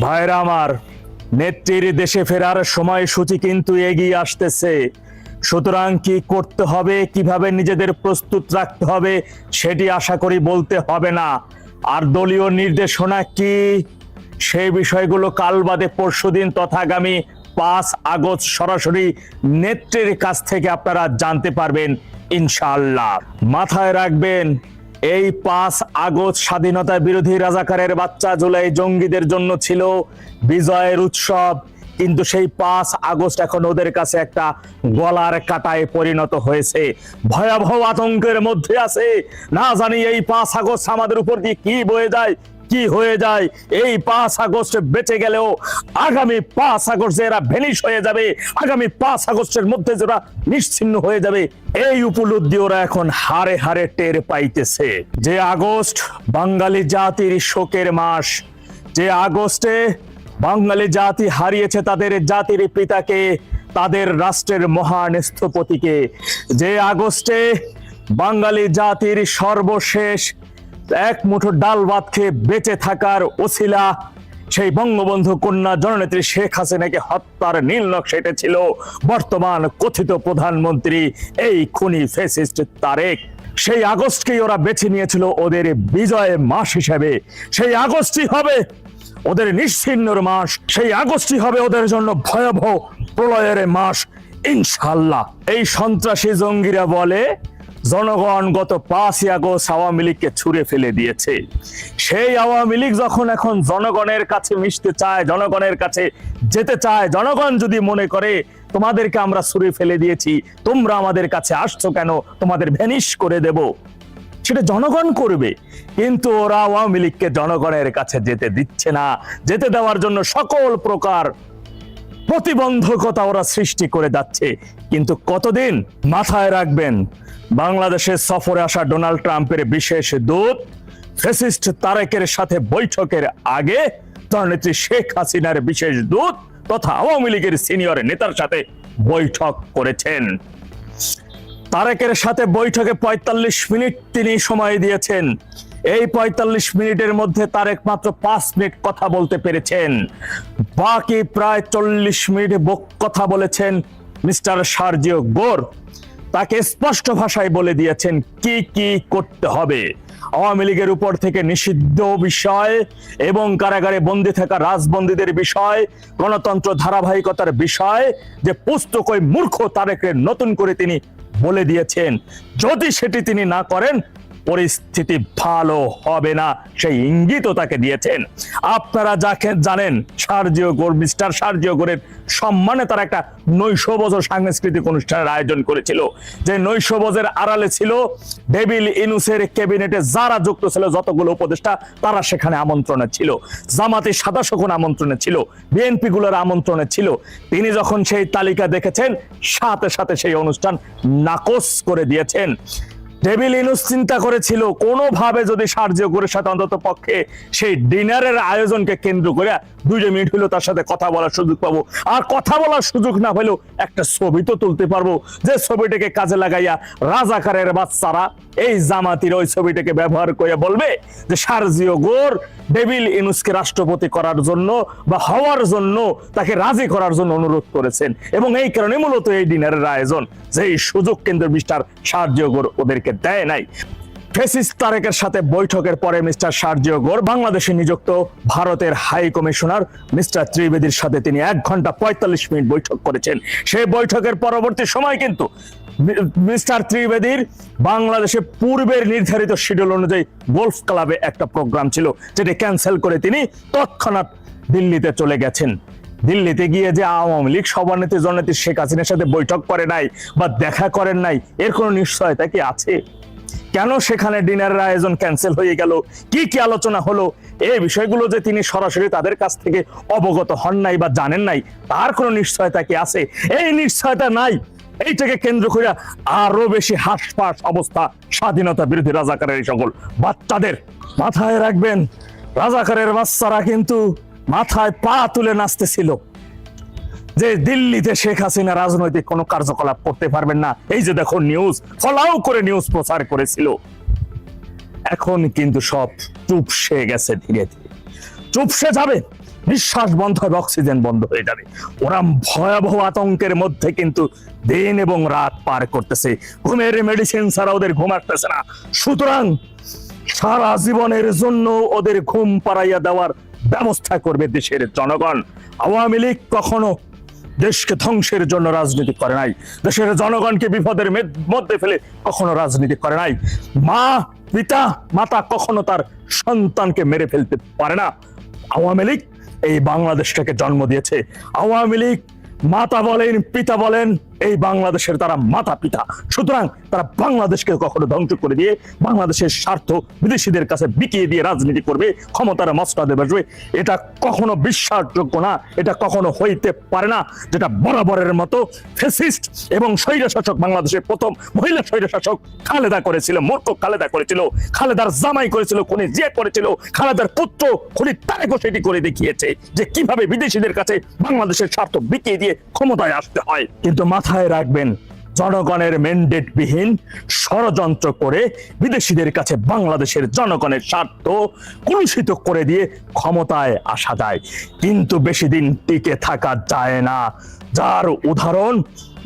ভাইরা আমার, নেত্রীর দেশে ফেরার সময়সূচি কিন্তু এগিয়ে আসতেছে। সুতরাং কি করতে হবে, কিভাবে নিজেদের প্রস্তুত রাখতে হবে সেটি আশা করি বলতে হবে না। আর দলীয় নির্দেশনা কি, সেই বিষয়গুলো কাল বাদে পরশুদিন তথা আগামী 5 আগস্ট সরাসরি নেত্রীর কাছ থেকে আপনারা জানতে পারবেন ইনশাআল্লাহ। মাথায় রাখবেন, এই 5 আগস্ট স্বাধীনতা বিরোধী রাজাকারের বাচ্চা জুলাই জঙ্গিদের জন্য ছিল বিজয়ের উৎসব, কিন্তু সেই 5 আগস্ট এখন ওদের কাছে একটা গলার কাটায় পরিণত হয়েছে। ভয়াবহ আতঙ্কের মধ্যে আছে। না জানি এই 5 আগস্ট আমাদের উপর দিয়ে কি বয়ে যায়, কি হয়ে যায়। এই 5 আগস্ট বেঁচে গেলেও আগামী 5 আগস্ট এরা ভেনিশ হয়ে যাবে, আগামী 5 আগস্টের মধ্যে যারা নিশ্চিহ্ন হয়ে যাবে, এই উপলব্ধি ওরা এখন হারে হারে টের পাইতেছে। যে আগস্ট বাঙালি জাতির শোকের মাস, যে আগস্টে বাঙালি জাতি হারিয়েছে তাদের জাতির পিতাকে, তাদের রাষ্ট্রের মহান স্থপতিকে, যে আগস্টে বাঙালি জাতির সর্বশেষ এক মুঠো ডাল ভাত খেয়ে বেঁচে থাকার ওসিলা সেই বঙ্গবন্ধু কন্যা জননেত্রী শেখ হাসিনাকে হত্যার নীল নকশা ছিল বর্তমান কথিত প্রধানমন্ত্রী এই খুনি ফ্যাসিস্ট তারেক। সেই আগস্টকেই ওরা বেছে নিয়েছিল ওদের বিজয় মাস হিসেবে। সেই আগস্টই হবে ওদের নিশ্চিহ্নর মাস, সেই আগস্টই হবে ওদের জন্য ভয়াবহ প্রলয়ের মাস ইনশাআল্লাহ। এই সন্ত্রাসী জঙ্গিরা বলে জনগণ গত 5 আগস্ট আওয়ামী লীগকে ছুঁড়ে ফেলে দিয়েছে। সেই আওয়ামী লীগ যখন এখন জনগণের কাছে মিশতে চায়, জনগণের কাছে যেতে চায়, জনগণ যদি মনে করে তোমাদেরকে আমরা ছুঁড়ে ফেলে দিয়েছি, তোমরা আমাদের কাছে আসছো কেন, তোমাদের ভ্যানিশ করে দেব, সেটা জনগণ করবে। কিন্তু ওরা আওয়ামী লীগকে জনগণের কাছে যেতে দিচ্ছে না। যেতে দেওয়ার জন্য সকল প্রকার প্রতিবন্ধকতা ওরা সৃষ্টি করে যাচ্ছে। কিন্তু কতদিন? মাথায় রাখবেন, বাংলাদেশের সফরে আসা ডোনাল্ড ট্রাম্পের বিশেষ দূত ফ্যাসিস্ট তারেকের সাথে বৈঠকের আগে জননেত্রী শেখ হাসিনার বিশেষ দূত তথা আওয়ামী লীগের সিনিয়র নেতার সাথে বৈঠক করেছেন। তারেকের সাথে বৈঠকে 45 মিনিট তিনি সময় দিয়েছেন। এই 45 মিনিটের মধ্যে তারেক মাত্র 5 মিনিট কথা বলতে পেরেছেন। বাকি প্রায় 40 মিনিট কথা বলেছেন মিস্টার সার্জিও গোর। তাকে স্পষ্ট ভাষায় বলে দিয়েছেন কি কি করতে হবে। আওয়ামী লীগের উপর থেকে নিষিদ্ধ বিষয় এবং কারাগারে বন্দী থাকা রাজবন্দীদের বিষয়, গণতন্ত্র ধারাবাহিকতার বিষয়, যে পুস্তক ওই মূর্খ তারেকের নতুন করে তিনি বলে দিয়েছেন। যদি সেটি তিনি না করেন পরিস্থিতি ভালো হবে না, সেই ইঙ্গিতও তাকে দিয়েছেন। আপনারা যাকে জানেন সার্জিও গোর, মিস্টার সার্জিও গোরের সম্মানে তারা একটা নৈশভোজ সাংস্কৃতিক অনুষ্ঠানের আয়োজন করেছিল। যে নৈশভোজের আড়ালে ছিল ডেভিল ইনুসের ক্যাবিনেটে যারা যুক্ত ছিল, যতগুলো উপদেষ্টা তারা সেখানে আমন্ত্রণে ছিল। জামাতে সাদা শকুন আমন্ত্রণে ছিল, বিএনপি গুলোর আমন্ত্রণে ছিল। তিনি যখন সেই তালিকা দেখেছেন সাথে সাথে সেই অনুষ্ঠান নাকচ করে দিয়েছেন। ডেভিল ইনুস চিন্তা করেছিল কোনোভাবে যদি সার্জিও গোরের সাথে অন্তত পক্ষে সেই ডিনারের আয়োজনকে কেন্দ্র করে 2 মিনিট হলেও তার সাথে কথা বলার সুযোগ পাবো, আর কথা বলার সুযোগ না হলেও একটা ছবি তো তুলতে পারবো, যে ছবিটাকে কাজে লাগাইয়া রাজাকারের বাচ্চারা এই জামাতির ওই ছবিটাকে ব্যবহার করে বলবে যে সার্জিও গোর ডেভিল ইনুসকে রাষ্ট্রপতি করার জন্য বা হওয়ার জন্য তাকে রাজি করার জন্য অনুরোধ করেছেন, এবং এই কারণে মূলত এই ডিনারের আয়োজন। যে সুযোগ কেন্দ্র মিস্টার সার্জিও গোর ওদেরকে দেয় নাই। ফ্যাসিস্ট তারেকের সাথে বৈঠকের পরে মিস্টার সার্জিও গোর বাংলাদেশে নিযুক্ত ভারতের হাই কমিশনার মিস্টার ত্রিবেদীর সাথে তিনি 1 ঘন্টা 45 মিনিট বৈঠক করেছেন। সেই বৈঠকের পরবর্তী সময় কিন্তু মিস্টার ত্রিবেদীর বাংলাদেশে পূর্বের নির্ধারিত শিডিউল অনুযায়ী গোলফ ক্লাবে একটা প্রোগ্রাম ছিল, যেটি ক্যান্সেল করে তিনি তৎক্ষণাৎ দিল্লিতে চলে গেছেন। দিল্লিতে গিয়ে যে আওয়ামী লীগ সভানেত্রী জননেত্রী শেখ হাসিনার সাথে বৈঠক করে নাই বা দেখা করেন নাই, এর কোনো নিশ্চয়তা কি আছে? কেন সেখানে ডিনারের আয়োজন ক্যান্সেল হয়ে গেল, কি কি আলোচনা হলো, এই বিষয়গুলো যে তিনি সরাসরি তাদের কাছ থেকে অবগত হন নাই বা জানেন নাই, তার কোনো নিশ্চয়তা কি আছে? এই নিশ্চয়তা নাই। এইটাকে কেন্দ্র করে আরো বেশি হাসপাস অবস্থা স্বাধীনতা বিরোধী রাজাকারের এই সকল বাচ্চাদের। মাথায় রাখবেন, রাজাকারের বাচ্চারা কিন্তু মাথায় পা তুলে নাচতেছিল যে দিল্লিতে শেখ হাসিনা রাজনৈতিক কোনো কার্যকলাপ করতে পারবেন না। এই যে দেখো নিউজ ফলাও করে নিউজ প্রচার করেছিল। এখন কিন্তু সব চুপসে গেছে, ধীরে ধীরে চুপসে যাবে। নিঃশ্বাস বন্ধ হবে, অক্সিজেন বন্ধ হয়ে যাবে। ওরা ভয়াবহ আতঙ্কের মধ্যে কিন্তু দিন এবং রাত পার করতেছে, ঘুমের মেডিসিন ছাড়া ওদের ঘুম আসতেছে না। সুতরাং সারা জীবনের জন্য ওদের ঘুম পাড়াইয়া দেওয়ার ব্যবস্থা করবে দেশের জনগণ। আওয়ামী লীগ কখনো দেশকে ধ্বংসের জন্য রাজনীতি করে নাই, দেশের জনগণকে বিপদের মধ্যে ফেলে কখনো রাজনীতি করে নাই। মাতা কখনো তার সন্তানকে মেরে ফেলতে পারে না। আওয়ামী লীগ এই বাংলাদেশটাকে জন্ম দিয়েছে। আওয়ামী লীগ মাতা বলেন, পিতা বলেন, এই বাংলাদেশের তারা মাতা পিতা। সুতরাং তারা বাংলাদেশকে কখনো ধ্বংস করে দিয়ে বাংলাদেশের স্বার্থ বিদেশিদের কাছে বিকিয়ে দিয়ে রাজনীতি করবে, ক্ষমতার মসনদে বসবে, এটা কখনো বিশ্বাসযোগ্য না, এটা কখনো হইতে পারে না। যেটা বরাবরের মতো ফ্যাসিস্ট এবং স্বৈরশাসক বাংলাদেশের প্রথম মহিলা স্বৈরশাসক খালেদা করেছিল, মূর্খ খালেদা করেছিল, খালেদার জামাই করেছিল, খুনি জিয়া করেছিল, খালেদার পুত্র খুনি তারেকও সেটি করে দেখিয়েছে যে কিভাবে বিদেশিদের কাছে বাংলাদেশের স্বার্থ বিকিয়ে দিয়ে ক্ষমতায় আসতে হয়। কিন্তু মাথায় রাখবেন, জনগণের ম্যান্ডেট বিহীন ষড়যন্ত্র করে বিদেশিদের কাছে বাংলাদেশের জনগণের স্বার্থ কলুষিত করে দিয়ে ক্ষমতায় আসা যায়, কিন্তু বেশি দিন টিকে থাকা যায় না। যার উদাহরণ,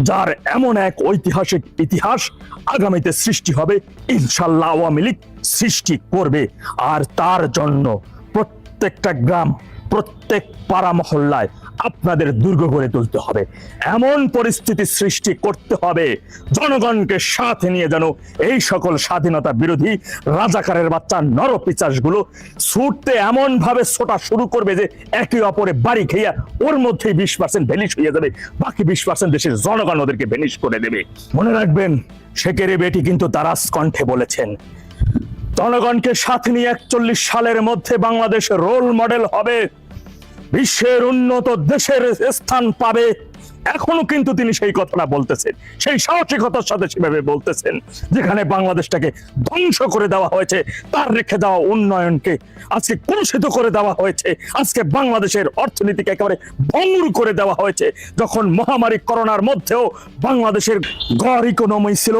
যার এমন এক ঐতিহাসিক ইতিহাস আগামীতে সৃষ্টি হবে, ইনশাল্লাহ আওয়ামী লীগ সৃষ্টি করবে। আর তার জন্য প্রত্যেকটা গ্রাম, প্রত্যেক পাড়া মহল্লায় আপনাদের দুর্গ গড়ে তুলতে হবে, এমন পরিস্থিতি সৃষ্টি করতে হবে জনগণকে সাথে নিয়ে যেন এই সকল স্বাধীনতা বিরোধী রাজাকারের বাচ্চা নরপিচাসগুলো ছুটতে এমন ভাবে ছোটা শুরু করবে যে একে অপরে বাড়ি খেয়ে ওর মধ্যেই 20% ভ্যানিশ হয়ে যাবে, বাকি 20% দেশের জনগণ ওদেরকে ভ্যানিশ করে দেবে। মনে রাখবেন, শেখের বেটি কিন্তু দারাজ কণ্ঠে বলেছেন, জনগণকে সাথে নিয়ে 41 সালের মধ্যে বাংলাদেশ রোল মডেল হবে, বিশ্বের উন্নত দেশের স্থান পাবে। এখনো কিন্তু তিনি সেই কথাটা বলতেছেন, সেই সাহসিকতার সাথে সেভাবে বলতেছেন, যেখানে বাংলাদেশটাকে ধ্বংস করে দেওয়া হয়েছে, তার রেখে দেওয়া উন্নয়নকে আজকে কলুষিত করে দেওয়া হয়েছে, আজকে বাংলাদেশের অর্থনীতিকে একেবারে ভঙ্গুর করে দেওয়া হয়েছে। যখন মহামারী করোনার মধ্যেও বাংলাদেশের গড় ইকোনমি ছিল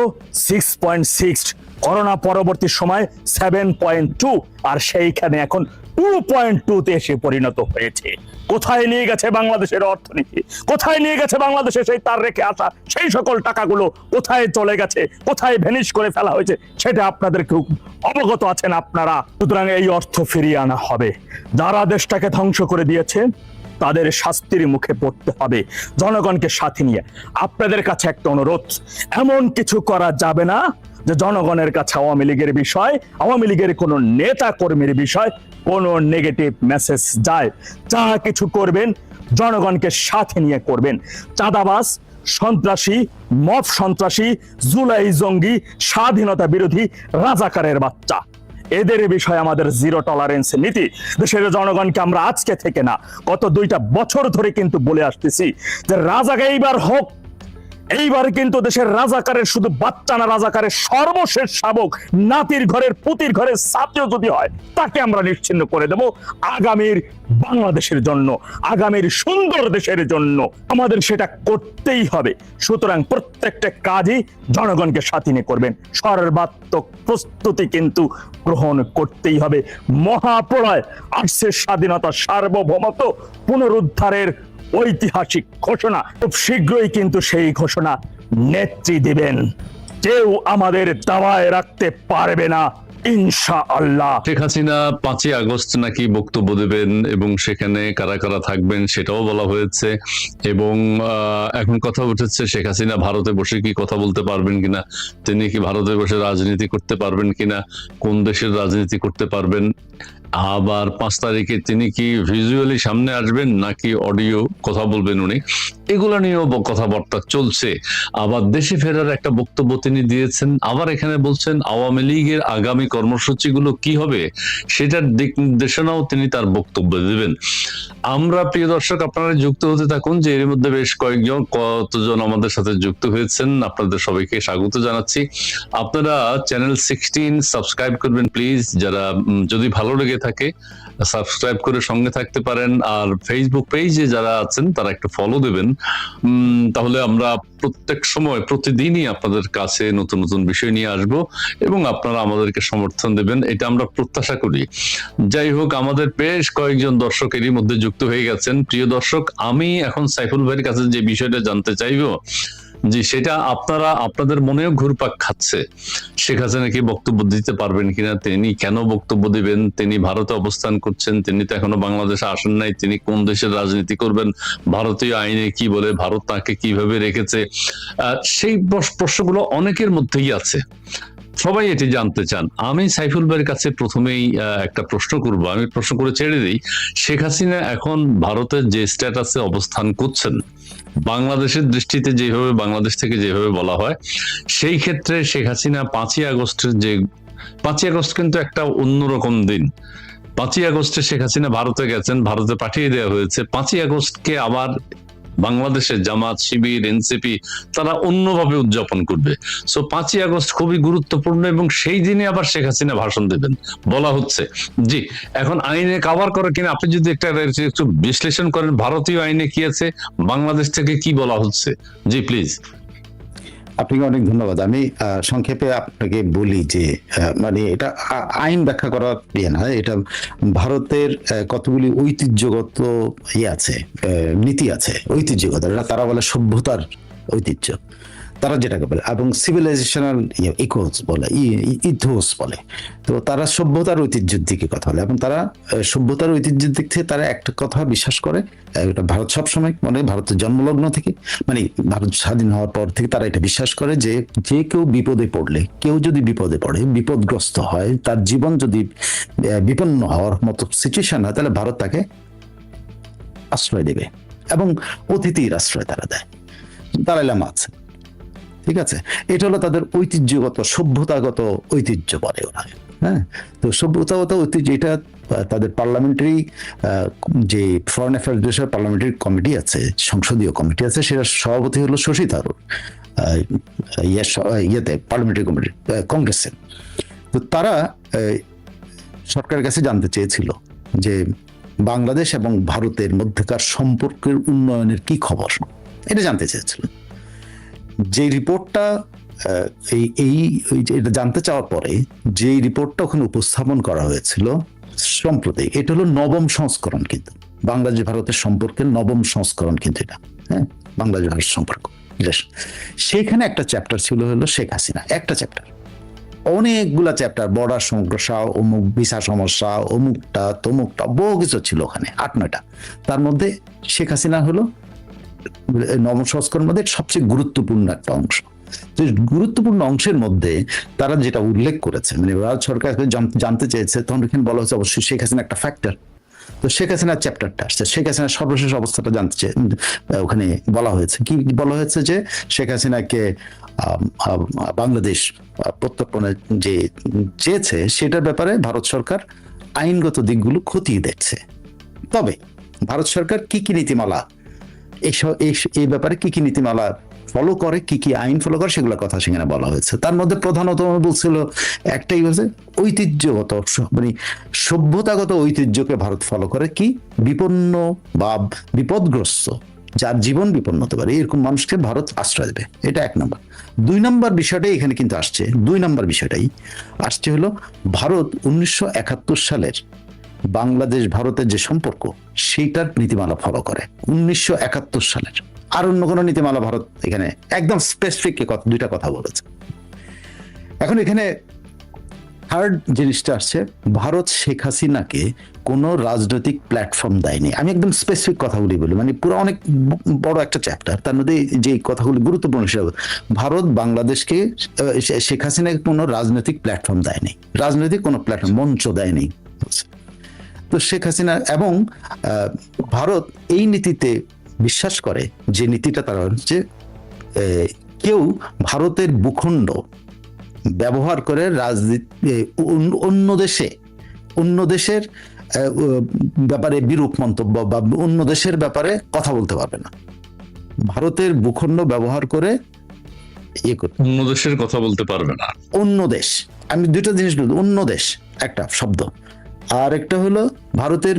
6.6, করোনা পরবর্তী সময় 7.2, আর সেইখানে এখন 2.2-তে এসে পরিণত হয়েছে। কোথায় নিয়ে গেছে বাংলাদেশের অর্থনীতি, কোথায় নিয়ে গেছে বাংলাদেশে সেই তার রেখে আসা সেই সকল টাকাগুলো কোথায় চলে গেছে, কোথায় ভ্যানিশ করে ফেলা হয়েছে, সেটা আপনাদের খুব অবগত আছেন আপনারা। সুতরাং এই অর্থ ফিরিয়ে আনা হবে। যারা দেশটাকে ধ্বংস করে দিয়েছে তাদের শাস্তির মুখে পড়তে হবে জনগণকে সাথে নিয়ে। আপনাদের কাছে একটা অনুরোধ, এমন কিছু করা যাবে না যে জনগণের কাছে আওয়ামী লীগের বিষয়, আওয়ামী লীগের কোন নেতা কর্মীর বিষয় কোন নেগেটিভ মেসেজ যায়। যা কিছু করবেন জনগণকে সাথে নিয়ে করবেন। চাঁদাবাজ, সন্ত্রাসী, মব সন্ত্রাসী, জুলাই জঙ্গি, স্বাধীনতা বিরোধী রাজাকারের বাচ্চা, এদের বিষয়ে আমাদের জিরো টলারেন্স নীতি। দেশের জনগণকে আমরা আজকে থেকে না, গত 2টা বছর ধরে কিন্তু বলে আসতেছি যে রাজাকে এইবার হোক, এইবার কিন্তু দেশের রাজাকারের শুধু বাচ্চা না, রাজাকারের সর্বশেষ শাবক, নাতির ঘরের পুতির ঘরের ছাত্রীও যদি হয়, তাকে আমরা নিশ্চিহ্ন করে দেব আগামীর বাংলাদেশের জন্য, আগামীর সুন্দর দেশের জন্য। আমাদের সেটা করতেই হবে। সুতরাং প্রত্যেকটা কাজই জনগণকে সাথে নিয়ে করবেন, সর্বাত্মক প্রস্তুতি কিন্তু গ্রহণ করতেই হবে। মহাপ্রলয় আসছে, স্বাধীনতা, সার্বভৌমত্ব পুনরুদ্ধারের ঐতিহাসিক ঘোষণা। খুব শীঘ্রই কিন্তু সেই ঘোষণা নেত্রী দিবেন, কেউ আমাদের দাওয়ায় রাখতে পারবে না ইনশাআল্লাহ। শেখ হাসিনা 5ই আগস্ট নাকি বক্তব্য দেবেন এবং সেখানে কারা কারা থাকবেন সেটাও বলা হয়েছে। এবং এখন কথা উঠেছে শেখ হাসিনা ভারতে বসে কি কথা বলতে পারবেন কিনা, তিনি কি ভারতে বসে রাজনীতি করতে পারবেন কিনা, কোন দেশের রাজনীতি করতে পারবেন, আবার 5 তারিখে তিনি কি ভিজুয়ালি সামনে আসবেন নাকি অডিও কথা বলবেন উনি, এগুলো নিয়েও কথাবার্তা চলছে। আবার দেশে ফেরার একটা বক্তব্য তিনি দিয়েছেন, আবার এখানে বলছেন আওয়ামী লীগের আগামী কর্মসূচিগুলো কি হবে সেটার দিক নির্দেশনাও তিনি তার বক্তব্য দেবেন। আমরা প্রিয় দর্শক, আপনারা যুক্ত হতে থাকুন, যে এর মধ্যে বেশ কতজন আমাদের সাথে যুক্ত হয়েছেন, আপনাদের সবাইকে স্বাগত জানাচ্ছি। আপনারা চ্যানেল 16 সাবস্ক্রাইব করবেন প্লিজ, যারা যদি ভালো লেগে লেগে থাকে সাবস্ক্রাইব করে সঙ্গে থাকতে পারেন, আর ফেসবুক পেজে যারা আছেন তারা একটু ফলো দেবেন। তাহলে আমরা প্রত্যেক সময় প্রতিদিনই আপনাদের কাছে নতুন নতুন বিষয় নিয়ে আসব এবং আপনারা আমাদেরকে সমর্থন দেবেন, এটা আমরা প্রত্যাশা করি। যাই হোক, আমাদের বেশ কয়েকজন দর্শক এরই মধ্যে যুক্ত হয়ে গেছেন। প্রিয় দর্শক, আমি এখন সাইফুল ভাইয়ের কাছে যে বিষয়টা জানতে চাইবো, জি সেটা আপনাদের মনেও ঘুরপাক খাচ্ছে, শেখ হাসিনা কি বক্তব্য দিতে পারবেন কিনা, তিনি কেন বক্তব্য দিবেন, তিনি ভারতে অবস্থান করছেন, তিনি তো এখনো বাংলাদেশে আসেন নাই, তিনি কোন দেশের রাজনীতি করবেন, ভারতীয় আইনে কি বলে, ভারত তাকে কিভাবে রেখেছে, সেই প্রশ্নগুলো অনেকের মধ্যেই আছে, সবাই এটি জানতে চান। আমি সাইফুল ভাইয়ের কাছে প্রথমেই একটা প্রশ্ন করব, আমি প্রশ্ন করে ছেড়ে দিই। শেখ হাসিনা এখন ভারতের যে স্ট্যাটাসে অবস্থান করছেন, বাংলাদেশের দৃষ্টিতে যেভাবে, বাংলাদেশ থেকে যেভাবে বলা হয়, সেই ক্ষেত্রে শেখ হাসিনা 5ই আগস্টের যে 5ই আগস্ট কিন্তু একটা অন্যরকম দিন। 5ই আগস্টে শেখ হাসিনা ভারতে গেছেন, ভারতে পাঠিয়ে দেওয়া হয়েছে। 5ই আগস্টকে আবার বাংলাদেশের জামাত, শিবির, এনসিপি তারা অন্যভাবে উদযাপন করবে। সো 5ই আগস্ট খুবই গুরুত্বপূর্ণ এবং সেই দিনে আবার শেখ হাসিনা ভাষণ দেবেন বলা হচ্ছে। জি, এখন আইনে কভার করে কিনা আপনি যদি একটু বিশ্লেষণ করেন, ভারতীয় আইনে কি আছে, বাংলাদেশ থেকে কি বলা হচ্ছে? জি প্লিজ। আপনাকে অনেক ধন্যবাদ। আমি সংক্ষেপে আপনাকে বলি যে মানে এটা আইন ব্যাখ্যা করার ইয়ে না, এটা ভারতের কতগুলি ঐতিহ্যগত আছে, নীতি আছে ঐতিহ্যগত, তারা বলে সভ্যতার ঐতিহ্য, তারা যেটাকে বলে, এবং সিভিলাইজেশনাল ইকোস বলে, ইথোস বলে। তো তারা সভ্যতার ঐতিহ্যের দিকে কথা বলে, এবং তারা সভ্যতার ঐতিহ্যের দিক থেকে তারা একটা কথা বিশ্বাস করে, এটা ভারত সবসময় মানে ভারতের জন্মলগ্ন থেকে, মানে ভারত স্বাধীন হওয়ার পর থেকে তারা এটা বিশ্বাস করে যে যে কেউ বিপদে পড়লে, কেউ যদি বিপদে পড়ে, বিপদগ্রস্ত হয়, তার জীবন যদি বিপন্ন হওয়ার মতো সিচুয়েশন হয়, তাহলে ভারত তাকে আশ্রয় দেবে, এবং অতিথির আশ্রয় তারা দেয়। দালাই লামা আছে, ঠিক আছে, এটা হলো তাদের ঐতিহ্যগত সভ্যতাগত ঐতিহ্য বলে ওরা। হ্যাঁ, তো সভ্যতাগত ঐতিহ্য এটা তাদের পার্লামেন্টারি যে ফরেন অ্যাফেয়ার্স বিষয়ে পার্লামেন্টারি কমিটি আছে, সংসদীয় কমিটি আছে, সেটা সভাপতি হলো শশী থারুর ইয়েতে পার্লামেন্টারি কমিটি কংগ্রেসে। তো তারা সরকারের কাছে জানতে চেয়েছিল যে বাংলাদেশ এবং ভারতের মধ্যকার সম্পর্কের উন্নয়নের কি খবর, এটা জানতে চেয়েছিল। যে রিপোর্টটা এটা জানতে চাওয়ার পরে যে রিপোর্টটা ওখানে উপস্থাপন করা হয়েছিল সম্প্রতি, এটা হলো নবম সংস্করণ, কিন্তু বাংলাদেশ ভারতের সম্পর্কের নবম সংস্করণ কিন্তু এটা। হ্যাঁ, বাংলাদেশ ভারত সম্পর্ক, সেখানে একটা চ্যাপ্টার ছিল হলো শেখ হাসিনা, একটা চ্যাপ্টার, অনেকগুলা চ্যাপ্টার, বর্ডার সমস্যা, অমুক ভিসা সমস্যা, অমুকটা তমুকটা, বহু কিছু ছিল ওখানে, 8-9টা। তার মধ্যে শেখ হাসিনা হলো নবম সংস্করণের মধ্যে সবচেয়ে গুরুত্বপূর্ণ একটা অংশ। তো গুরুত্বপূর্ণ অংশের মধ্যে তারা যেটা উল্লেখ করেছে, মানে ভারত সরকার জানতে চেয়েছে, তখন এখানে বলা হচ্ছে অবশ্যই শেখ হাসিনা একটা ফ্যাক্টর। তো শেখ হাসিনার চ্যাপ্টারটা আসছে, শেখ হাসিনার সর্বশেষ অবস্থাটা জানতে চেয়ে ওখানে বলা হয়েছে, কি বলা হয়েছে, যে শেখ হাসিনাকে বাংলাদেশ প্রত্যর্পণে যে চেয়েছে সেটার ব্যাপারে ভারত সরকার আইনগত দিকগুলো খতিয়ে দেখছে। তবে ভারত সরকার কি কি নীতিমালা এই ব্যাপারে কি কি নীতিমালা ফলো করে, কি কি আইন ফলো করে, সেগুলোর কথা সেখানে বলা হয়েছে। তার মধ্যে প্রধানত বলছিল একটাই হচ্ছে ঐতিহ্যগত, মানে সভ্যতাগত ঐতিহ্যকে ভারত ফলো করে, কি বিপন্ন বা বিপদগ্রস্ত, যার জীবন বিপন্ন হতে পারে এরকম মানুষকে ভারত আশ্রয় দেবে, এটা 1 নম্বর। 2 নম্বর বিষয়টাই এখানে কিন্তু আসছে, 2 নম্বর বিষয়টাই আসছে হলো ভারত 1971 সালের বাংলাদেশ ভারতের যে সম্পর্ক, সেইটার নীতিমালা ফলো করে 1971 সালের। আর অন্য কোনো নীতিমালা ভারত এখানে একদম স্পেসিফিক 2টা কথা বলেছে। এখন এখানে থার্ড জিনিসটা আসছে, ভারত শেখ হাসিনাকে কোনো রাজনৈতিক প্ল্যাটফর্ম দেয়নি। আমি একদম স্পেসিফিক কথাগুলি বলি, মানে পুরো অনেক বড় একটা চ্যাপ্টার, তার মধ্যে যে কথাগুলি গুরুত্বপূর্ণ হিসাবে, ভারত বাংলাদেশকে, শেখ হাসিনাকে কোনো রাজনৈতিক প্ল্যাটফর্ম দেয়নি, রাজনৈতিক কোনো প্ল্যাটফর্ম মঞ্চ দেয়নি। তো শেখ হাসিনা এবং ভারত এই নীতিতে বিশ্বাস করে, যে নীতিটা তারা হচ্ছে কেউ ভারতের ভূখণ্ড ব্যবহার করে রাজনীতি অন্য দেশের ব্যাপারে বিরূপ মন্তব্য বা অন্য দেশের ব্যাপারে কথা বলতে পারবে না। ভারতের ভূখণ্ড ব্যবহার করে অন্য দেশের কথা বলতে পারবে না। অন্য দেশ, আমি 2টা জিনিস বলবো, অন্য দেশ একটা শব্দ, আর একটা হলো ভারতের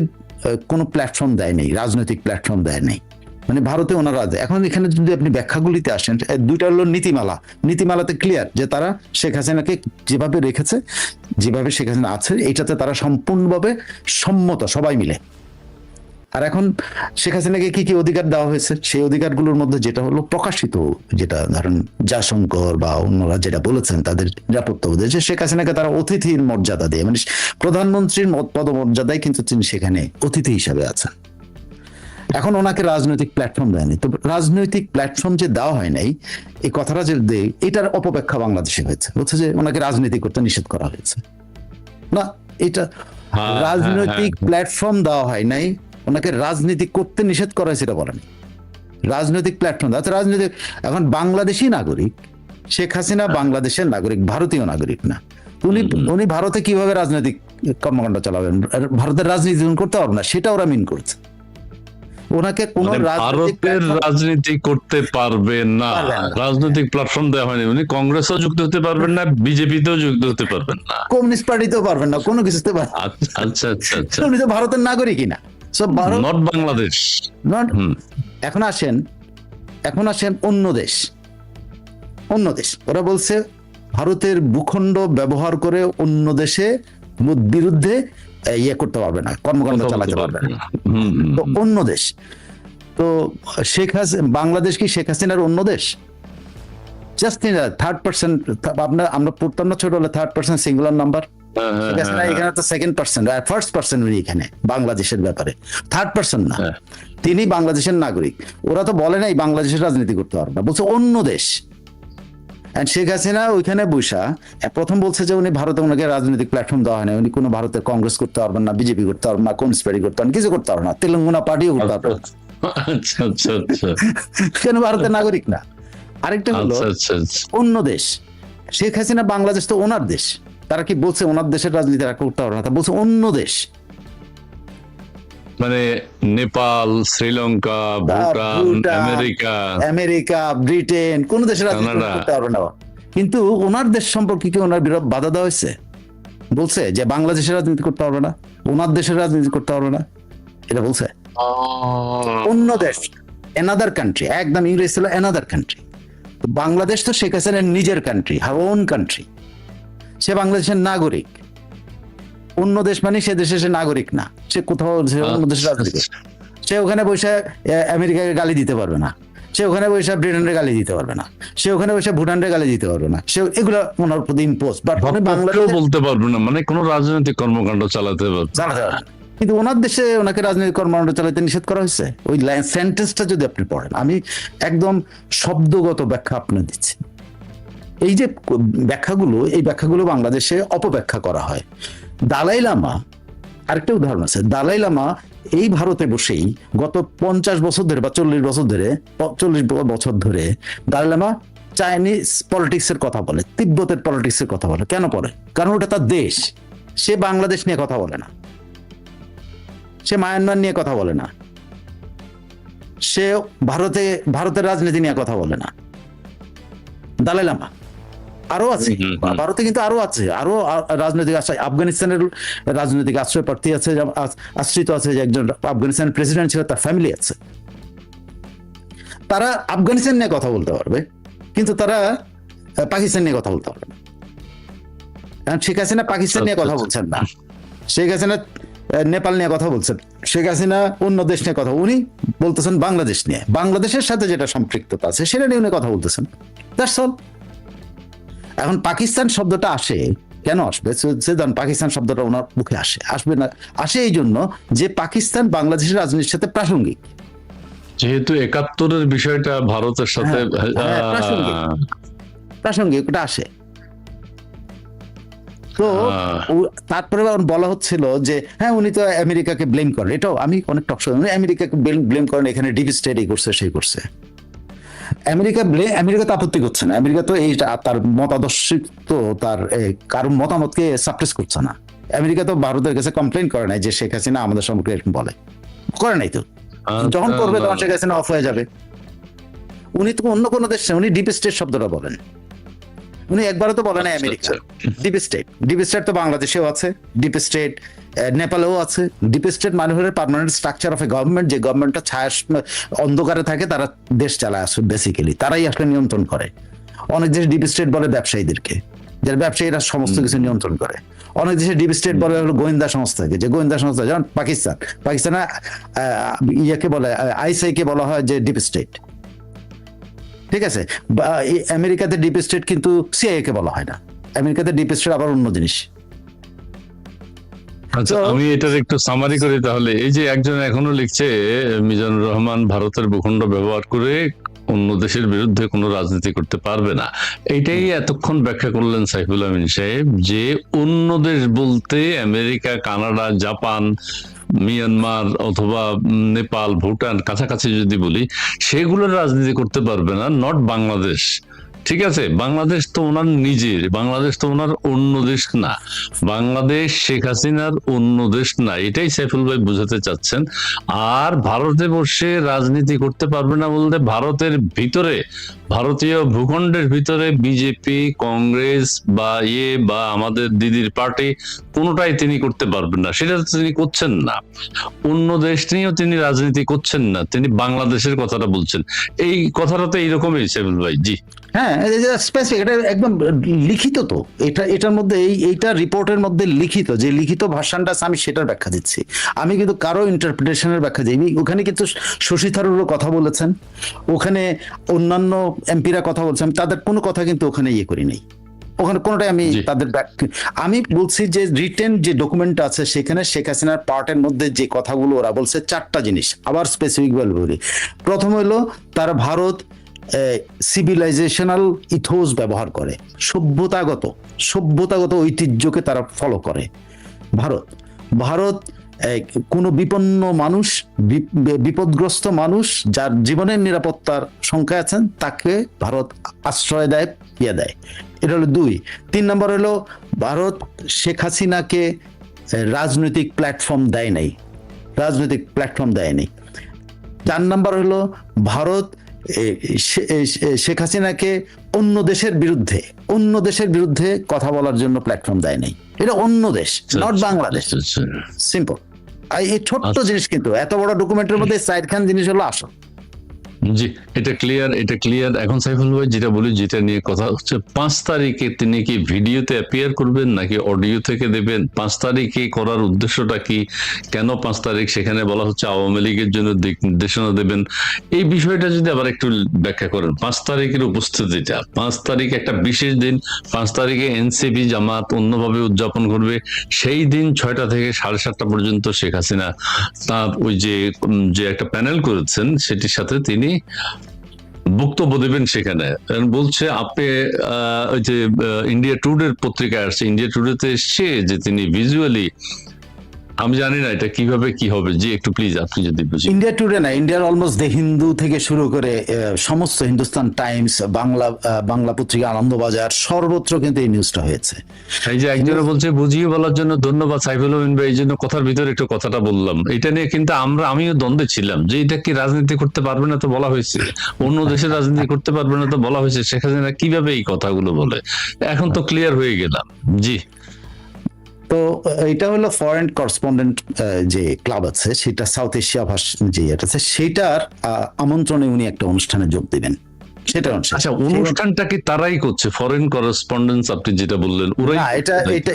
কোনো প্ল্যাটফর্ম দেয় নেই, রাজনৈতিক প্ল্যাটফর্ম দেয় নেই। মানে ভারতে ওনারা এখন এখানে যদি আপনি ব্যাখ্যাগুলিতে আসেন, দুইটা হলো নীতিমালাতে ক্লিয়ার যে তারা শেখ হাসিনাকে যেভাবে রেখেছে, যেভাবে শেখ হাসিনা আছে, এটাতে তারা সম্পূর্ণভাবে সম্মত সবাই মিলে। আর এখন শেখ হাসিনাকে কি কি অধিকার দেওয়া হয়েছে, সেই অধিকারগুলোর মধ্যে যেটা হলো প্রকাশিত, যেটা ধরেন জাসঙ্কর বা অন্যরা যেটা বলেছেন তাদের নিরাপত্তা বোধে, যে শেখ হাসিনাকে তারা অতিথির মর্যাদা দিয়ে, মানে প্রধানমন্ত্রীর পদমর্যাদায় কিন্তু তিনি সেখানে অতিথি হিসাবে আছেন। এখন ওনাকে রাজনৈতিক প্ল্যাটফর্ম দেয়নি। তো রাজনৈতিক প্ল্যাটফর্ম যে দেওয়া হয় নাই, এই কথাটা যে দেয়, এটার অপব্যাখ্যা বাংলাদেশে হয়েছে, বলছে যে ওনাকে রাজনীতি করতে নিষেধ করা হয়েছে। না, এটা রাজনৈতিক প্ল্যাটফর্ম দেওয়া হয় নাই, ওনাকে রাজনীতি করতে নিষেধ করা হয়েছে, এটা বলেন। রাজনৈতিক প্ল্যাটফর্ম দেওয়া, রাজনৈতিক, এখন বাংলাদেশি নাগরিক, শেখ হাসিনা বাংলাদেশের নাগরিক, ভারতীয় নাগরিক না। উনি ভারতে কিভাবে রাজনৈতিক কর্মকাণ্ড চালাবেন, ভারতের রাজনীতি করতে পারবে না, সেটা ওরা মিন করছে। ওনাকে কোন ভারতের রাজনীতি করতে পারবেন না, রাজনৈতিক প্ল্যাটফর্ম দেওয়া হয়নি। উনি কংগ্রেসও যুক্ত হতে পারবেন না, বিজেপিতেও যুক্ত হতে পারবেন না, কমিউনিস্ট পার্টিতেও পারবেন না, কোনো কিছুতে পারবেন। আচ্ছা আচ্ছা আচ্ছা, উনি তো ভারতের নাগরিকই না, সব ভারত, নট বাংলাদেশ। এখন আসেন অন্য দেশ, ওরা বলছে ভারতের ভূখণ্ড ব্যবহার করে অন্য দেশে বিরুদ্ধে ইয়ে করতে পারবে না, কর্মকাণ্ড চালাতে পারবে না। তো অন্য দেশ, তো বাংলাদেশ কি শেখ হাসিনার অন্য দেশ? জাস্ট থার্ড পার্সন, আমরা পড়তাম না ছোটবেলা, থার্ড পার্সন সিঙ্গুলার নাম্বার। এখানে তো সেকেন্ড পার্সন, ফার্স্ট পার্সন উনি এখানে বাংলাদেশের ব্যাপারে, থার্ড পার্সন না। তিনি বাংলাদেশের নাগরিক। ওরা তো বলে নাই বাংলাদেশের রাজনীতি করতে পারবে না, বলছে অন্য দেশ। শেখ হাসিনা ওইখানে বৈশা প্রথম বলছে যে উনি ভারতে, ওনাকে রাজনৈতিক প্ল্যাটফর্ম দেওয়া হয় না, উনি কোনো ভারতের কংগ্রেস করতে পারবেন না, বিজেপি করতে পারবেন না, কমিউনিস্ট পার্টি করতে পারবেন, কিছু করতে পারবেন না, তেলেঙ্গানা পার্টিও করতে পারবেন না, কেন ভারতের নাগরিক না। আরেকটা হলো অন্য দেশ, শেখ হাসিনা বাংলাদেশ তো ওনার দেশ, তারা কি বলছে ওনার দেশের রাজনীতি করতে পারবে না, তা বলছে অন্য দেশ, মানে নেপাল, শ্রীলঙ্কা, ভুটান, আমেরিকা, ব্রিটেন, কোন দেশের রাজনীতি করতে পারবে না। কিন্তু ওনার দেশ সম্পর্কে কি ওনার বিরোধ বাধা দেওয়া হয়েছে? বলছে যে বাংলাদেশের রাজনীতি করতে পারবে না, ওনার দেশের রাজনীতি করতে পারবে না, এটা বলছে। অন্য দেশ, অ্যানাদার কান্ট্রি, একদম ইংরেজ ছিল অ্যানাদার কান্ট্রি। বাংলাদেশ তো শেখ হাসিনার নিজের কান্ট্রি, হার ওন কান্ট্রি, সে বাংলাদেশের নাগরিক। অন্য দেশ মানে সে দেশে সে নাগরিক না, সে কোথাও অন্য দেশের রাজনীতি, সে ওখানে বসে আমেরিকাকে গালি দিতে পারবে না, সে ওখানে বসে ব্রিটেনের গালি দিতে পারবে না, সে ওখানে বসে ভুটানের গালি দিতে পারবে না, সে এগুলো ওনার প্রতি ইম্পোজ, বাট বাংলাদেশ বলতে পারবে না, মানে কোন রাজনৈতিক কর্মকাণ্ড চালাতে পারবে না। কিন্তু ওনার দেশে ওনাকে রাজনৈতিক কর্মকাণ্ড চালাতে নিষেধ করা হয়েছে। ওই সেন্টেন্সটা যদি আপনি পড়েন, আমি একদম শব্দগত ব্যাখ্যা আপনার দিচ্ছি। এই যে ব্যাখ্যাগুলো, এই ব্যাখ্যাগুলো বাংলাদেশে অপব্যাখ্যা করা হয়। দালাই লামা, আরেকটা উদাহরণ আছে, দালাই লামা এই ভারতে বসেই গত 50 বছর ধরে বা 40 বছর ধরে দালাই লামা চাইনিজ পলিটিক্স এর কথা বলে, তিব্বতের পলিটিক্স এর কথা বলে। কেন বলে? কারণ ওটা তার দেশ। সে বাংলাদেশ নিয়ে কথা বলে না, সে মায়ানমার নিয়ে কথা বলে না, সে ভারতের রাজনীতি নিয়ে কথা বলে না। দালাই লামা আরো আছে, ভারতে কিন্তু আরো আছে, আরো রাজনৈতিক আশ্রয়, আফগানিস্তানের রাজনৈতিক আশ্রয় প্রার্থী আছে, আশ্রিত আছে, যে একজন আফগানিস্তানের প্রেসিডেন্ট ছিল, তার ফ্যামিলি আছে। তারা আফগানিস্তান নিয়ে কথা বলতে পারবে, কিন্তু তারা পাকিস্তান নিয়ে কথা বলতে পারবে না। শেখ হাসিনা পাকিস্তান নিয়ে কথা বলছেন না, শেখ হাসিনা নেপাল নিয়ে কথা বলছেন, শেখ হাসিনা অন্য দেশ নিয়ে কথা, উনি বলতেছেন বাংলাদেশ নিয়ে, বাংলাদেশের সাথে যেটা সম্পৃক্ততা আছে সেটা নিয়ে উনি কথা বলতেছেন। That's all. এখন পাকিস্তান শব্দটা আসে, কেন আসবে? পাকিস্তান শব্দটা ওনার মুখে আসবে না, আসে এই জন্য যে পাকিস্তান বাংলাদেশের রাজনীতির সাথে প্রাসঙ্গিক, যেহেতু 71-এর বিষয়টা ভারতের সাথে প্রাসঙ্গিক ওটা আসে। তো তারপরে বলা হচ্ছিল যে হ্যাঁ উনি তো আমেরিকাকে ব্লেম করেন, এটাও আমি অনেক টক শো, আমেরিকাকে ব্লেম করেন, এখানে ডিপ স্টেট এই করছে সেই করছে। আমেরিকা তো আপত্তি করছে না, আমেরিকা তো এই তার মতাদর্শ, তো তার কারণ মতামতকে সাপ্রেস করছে না। আমেরিকা তো ভারতের কাছে কমপ্লেন করে নাই যে শেখ হাসিনা আমাদের সম্পর্কে এরকম বলে, করে নাই তো। যখন করবে তখন শেখ হাসিনা অফ হয়ে যাবে। উনি তো অন্য কোনো দেশ, উনি ডিপ স্টেট শব্দটা বলেন। উনি একবারও তো বলে না আচ্ছা, আমেরিকা। আচ্ছা। ডিপ স্টেট তো বাংলাদেশেও আছে, ডিপ স্টেট নেপালেও আছে। ডিপ স্টেট মানে হলো permanent structure of a government, যে গভর্নমেন্টটা ছায়া অন্ধকারে থাকে, তারা দেশ চালায় আসে বেসিক্যালি, তারাই আসলে নিয়ন্ত্রণ করে। অনেক দেশে ডিপ স্টেট বলে ব্যবসায়ীদেরকে, যারা ব্যবসায়ীরা সমস্ত কিছু নিয়ন্ত্রণ করে। অনেক দেশে ডিপ স্টেট বলে হলো গোয়েন্দা সংস্থাকে, যে গোয়েন্দা সংস্থা, যেমন পাকিস্তানে ইয়াকে বলে আইএসআই কে বলা হয় যে ডিপ স্টেট, ঠিক আছে। আমেরিকাতে ডিপ স্টেট কিন্তু সিআইএ কে বলা হয় না, আমেরিকাতে ডিপ স্টেট আবার অন্য জিনিস। আচ্ছা, তো- আমি এটার একটু সামারি করি তাহলে। এই যে একজন এখনো লিখছে মিজানুর রহমান ভারতের ভূখণ্ড ব্যবহার করে অন্য দেশের বিরুদ্ধে কোনো রাজনীতি করতে পারবে না, এইটাই এতক্ষণ ব্যাখ্যা করলেন সাইফুল আমিন সাহেব, যে অন্য দেশ বলতে আমেরিকা, কানাডা, জাপান, মিয়ানমার অথবা নেপাল, ভুটান কাছাকাছি যদি বলি, সেগুলোর রাজনীতি করতে পারবে না, নট বাংলাদেশ। ঠিক আছে, বাংলাদেশ তো ওনার নিজের, বাংলাদেশ তো ওনার অন্য দেশ না, বাংলাদেশ শেখ হাসিনার অন্য দেশ না, এটাই সাইফুল ভাই বুঝাতে চাচ্ছেন। আর ভারতে বসে রাজনীতি করতে পারবে না বলতে ভারতের ভিতরে, ভারতীয় ভূখণ্ডের ভিতরে বিজেপি, কংগ্রেস বা আমাদের দিদির পার্টি, কোনোটাই তিনি করতে পারবেন না, সেটা তো তিনি করছেন না। অন্য দেশ নিয়েও তিনি রাজনীতি করছেন না, তিনি বাংলাদেশের কথাটা বলছেন। এই কথাটা তো এইরকমই সাইফুল ভাই। জি হ্যাঁ, স্পেসিফিক, এটা একদম লিখিত তো, এটার মধ্যে এইটা রিপোর্টের মধ্যে লিখিত, যে লিখিত ভার্সনটা আছে, আমি সেটার ব্যাখ্যা দিচ্ছি। আমি কিন্তু কারো ইন্টারপ্রিটেশনের ব্যাখ্যা দিইনি। ওখানে কিন্তু শশী থারুরও কথা বলেছেন, ওখানে অন্যান্য এমপিরা কথা বলছেন, আমি তাদের কোনো কথা কিন্তু ওখানে ইয়ে করি নাই, ওখানে কোনোটাই আমি জি। তাদের আমি বলছি যে রিটেন যে ডকুমেন্ট আছে সেখানে শেখ হাসিনার পার্টের মধ্যে যে কথাগুলো ওরা বলছে, চারটা জিনিস আবার স্পেসিফিক বলি। প্রথম হলো তারা ভারত সিভিলাইজেশনাল ইথোস ব্যবহার করে, সভ্যতাগত ঐতিহ্যকে তারা ফলো করে। ভারত কোনো বিপন্ন মানুষ, বিপদগ্রস্ত মানুষ যার জীবনের নিরাপত্তার শঙ্কায় আছেন, তাকে ভারত আশ্রয় দেয়, দেয়। এটা হলো 2। 3 নম্বর হলো ভারত শেখ হাসিনাকে রাজনৈতিক প্ল্যাটফর্ম দেয় নাই। 4 নম্বর হলো ভারত শেখ হাসিনাকে অন্য দেশের বিরুদ্ধে কথা বলার জন্য প্ল্যাটফর্ম দেয় নাই। এটা অন্য দেশ, নট বাংলাদেশ। সিম্পল। এই ছোট্ট জিনিস, কিন্তু এত বড় ডকুমেন্টের মধ্যে সাইডখান জিনিস হলো আসল। জি, এটা ক্লিয়ার। এখন সাইফুল ভাই যেটা বলি, যেটা নিয়ে কথা হচ্ছে, 5 তারিখে তিনি কি ভিডিওতে অ্যাপিয়ার করবেন নাকি অডিও থেকে দেবেন? 5 তারিখে করার উদ্দেশ্যটা কি? কেন 5 তারিখ? সেখানে বলা হচ্ছে আওয়ামী লীগের জন্য দিক নির্দেশনা দেবেন। এই বিষয়টা যদি আবার একটু ব্যাখ্যা করেন, 5 তারিখের উপস্থিতিটা। 5 তারিখ একটা বিশেষ দিন, 5 তারিখে এনসিপি জামাত অন্যভাবে উদযাপন করবে। সেই দিন 6টা থেকে 7:30 পর্যন্ত শেখ হাসিনা তার ওই যে একটা প্যানেল করেছেন, সেটির সাথে তিনি বক্তব্য দেবেন। সেখানে বলছে, আপনি ওই যে ইন্ডিয়া টুডের পত্রিকায় আসছে, ইন্ডিয়া টুডেতে এসছে যে তিনি ভিজুয়ালি, আমি জানি না এটা কিভাবে কি হবে। জি, একটু প্লিজ আপনি যদি বুঝেন। ইন্ডিয়া টুডে না, ইন্ডিয়ার অলমোস্ট দ্য হিন্দু থেকে শুরু করে সমস্ত হিন্দুস্তান টাইমস, বাংলা পত্রিকা, আনন্দবাজার, সর্বত্র কিন্তু এই নিউজটা হয়েছে। এই যে একজনে বলছে, বুঝিয়ে বলার জন্য ধন্যবাদ সাইফুল আমিন ভাই, এই জন্য কথার ভিতরে একটু কথাটা বললাম। এটা নিয়ে কিন্তু আমিও দ্বন্দ্বে ছিলাম যে এটা কি রাজনীতি করতে পারবে না তো বলা হয়েছে, অন্য দেশের রাজনীতি করতে পারবে না তো বলা হয়েছে, শেখ হাসিনা কিভাবে এই কথাগুলো বলে। এখন তো ক্লিয়ার হয়ে গেলাম। জি, তো এটা হলো ফরেন করেসপন্ডেন্ট যে ক্লাব আছে, সেটা সাউথ এশিয়া যে এটা আছে, সেটার আমন্ত্রণে উনি একটা অনুষ্ঠানে যোগ দিবেন। সেটা আচ্ছা, অনুষ্ঠানটা কি তারাই করছে, ফরেন করেসপন্ডেন্স আপনি যেটা বললেন ওরাই? না,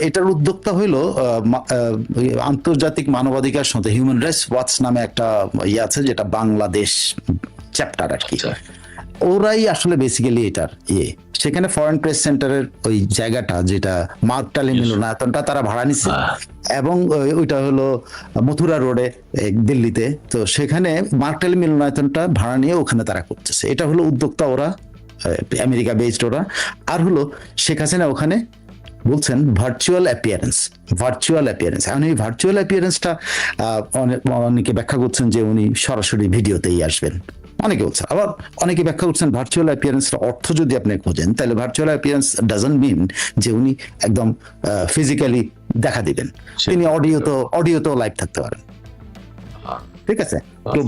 এটার উদ্যোক্তা হইলো আন্তর্জাতিক মানবাধিকার সংস্থা হিউম্যান রাইটস ওয়াচ নামে একটা আছে, যেটা বাংলাদেশ চ্যাপ্টার আর কি। ওরাই আসলে বেসিক্যালি এটার সেখানে ফরেন প্রেস সেন্টারের ওই জায়গাটা, যেটা মার্কটালি মিলনায়তনটা তারা ভাড়া নিচ্ছে, এবং ওইটা হলো মথুরা রোডে দিল্লিতে। তো সেখানে মার্কটালি মিলনায়তনটা ভাড়া নিয়ে ওখানে তারা করতেছে। এটা হলো উদ্যোক্তা ওরা, আমেরিকা বেসড ওরা। আর হলো শেখ হাসিনা ওখানে বলছেন ভার্চুয়াল অ্যাপিয়ারেন্স। এখন এই ভার্চুয়াল অ্যাপিয়ারেন্সটা অনেকে ব্যাখ্যা করছেন যে উনি সরাসরি ভিডিওতেই আসবেন, অনেকে বলছেন। আবার অনেকে ব্যাখ্যা করছেন ভার্চুয়াল অ্যাপিয়ারেন্সের অর্থ যদি আপনি খোঁজেন, তাহলে ভার্চুয়াল অ্যাপিয়ারেন্স ডাজন্ট মিন যে উনি একদম ফিজিক্যালি দেখা দিবেন। তিনি অডিওতেও লাইভ থাকতে পারেন, ঠিক আছে।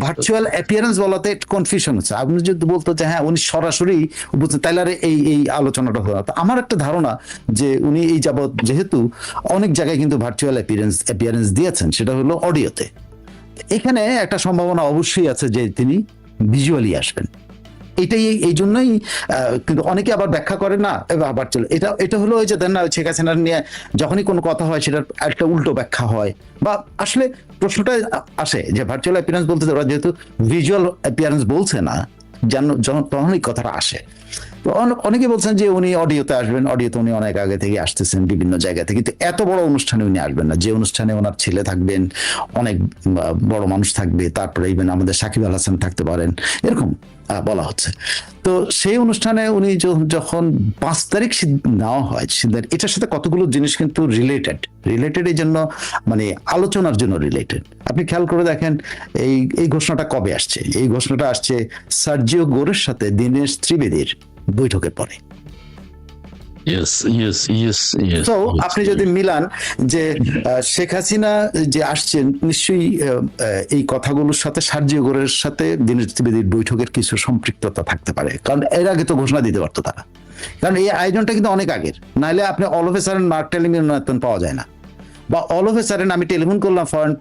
ভার্চুয়াল অ্যাপিয়ারেন্স বলাতে কনফিউশন হচ্ছে। আপনি যদি বলতো যে হ্যাঁ উনি সরাসরি বুঝছেন, তাইলে আর এই আলোচনাটা হলো না। আমার একটা ধারণা যে উনি এই যাবৎ যেহেতু অনেক জায়গায় কিন্তু ভার্চুয়াল অ্যাপিয়ারেন্স দিয়েছেন, সেটা হলো অডিওতে, এখানে একটা সম্ভাবনা অবশ্যই আছে যে তিনি ভিজুয়ালি আসবেন। এটাই এই জন্যই কিন্তু অনেকে আবার ব্যাখ্যা করে না আবার চলে এটা হলো ওই যে দেন না শেখ হাসিনা নিয়ে যখনই কোনো কথা হয় সেটার একটা উল্টো ব্যাখ্যা হয়, বা আসলে প্রশ্নটা আসে যে ভার্চুয়াল অ্যাপিয়ারেন্স বলতে ওরা যেহেতু ভিজুয়াল অ্যাপিয়ারেন্স বলছে না, তখনই কথাটা আসে। তো অনেকে বলছেন যে উনি অডিওতে আসবেন, অডিওতে উনি অনেক আগে থেকে আসতেছেন বিভিন্ন জায়গা থেকে, কিন্তু এত বড় অনুষ্ঠানে উনি আসবেন না। যে অনুষ্ঠানে ওনার ছেলে থাকবেন, অনেক বড় মানুষ থাকবে, তারপরে ইভেন আমাদের সাকিব আল হাসান থাকতে পারেন, এরকম বলা হচ্ছে। তো সেই অনুষ্ঠানে উনি যখন 5 তারিখ নেওয়া হয় সিদ্ধান্ত, এটার সাথে কতগুলো জিনিস কিন্তু রিলেটেড এই জন্য মানে আলোচনার জন্য রিলেটেড। আপনি খেয়াল করে দেখেন এই ঘোষণাটা কবে আসছে। এই ঘোষণাটা আসছে সার্জিও গোরের সাথে দীনেশ ত্রিবেদীর বৈঠকের পরে। তো আপনি যদি মিলান যে শেখ হাসিনা যে আসছেন, নিশ্চয়ই এই কথাগুলোর সাথে সার্জিও গোরের সাথে দীনেশ ত্রিবেদীর বৈঠকের কিছু সম্পৃক্ততা থাকতে পারে, কারণ এর আগে তো ঘোষণা দিতে পারতো তারা, কারণ এই আয়োজনটা কিন্তু অনেক আগের। নাহলে আপনি all of a sudden mark telling এর পাওয়া যায় না, বা অল অফ এ সাডেন আমি টেলিফোন করলাম ফরেন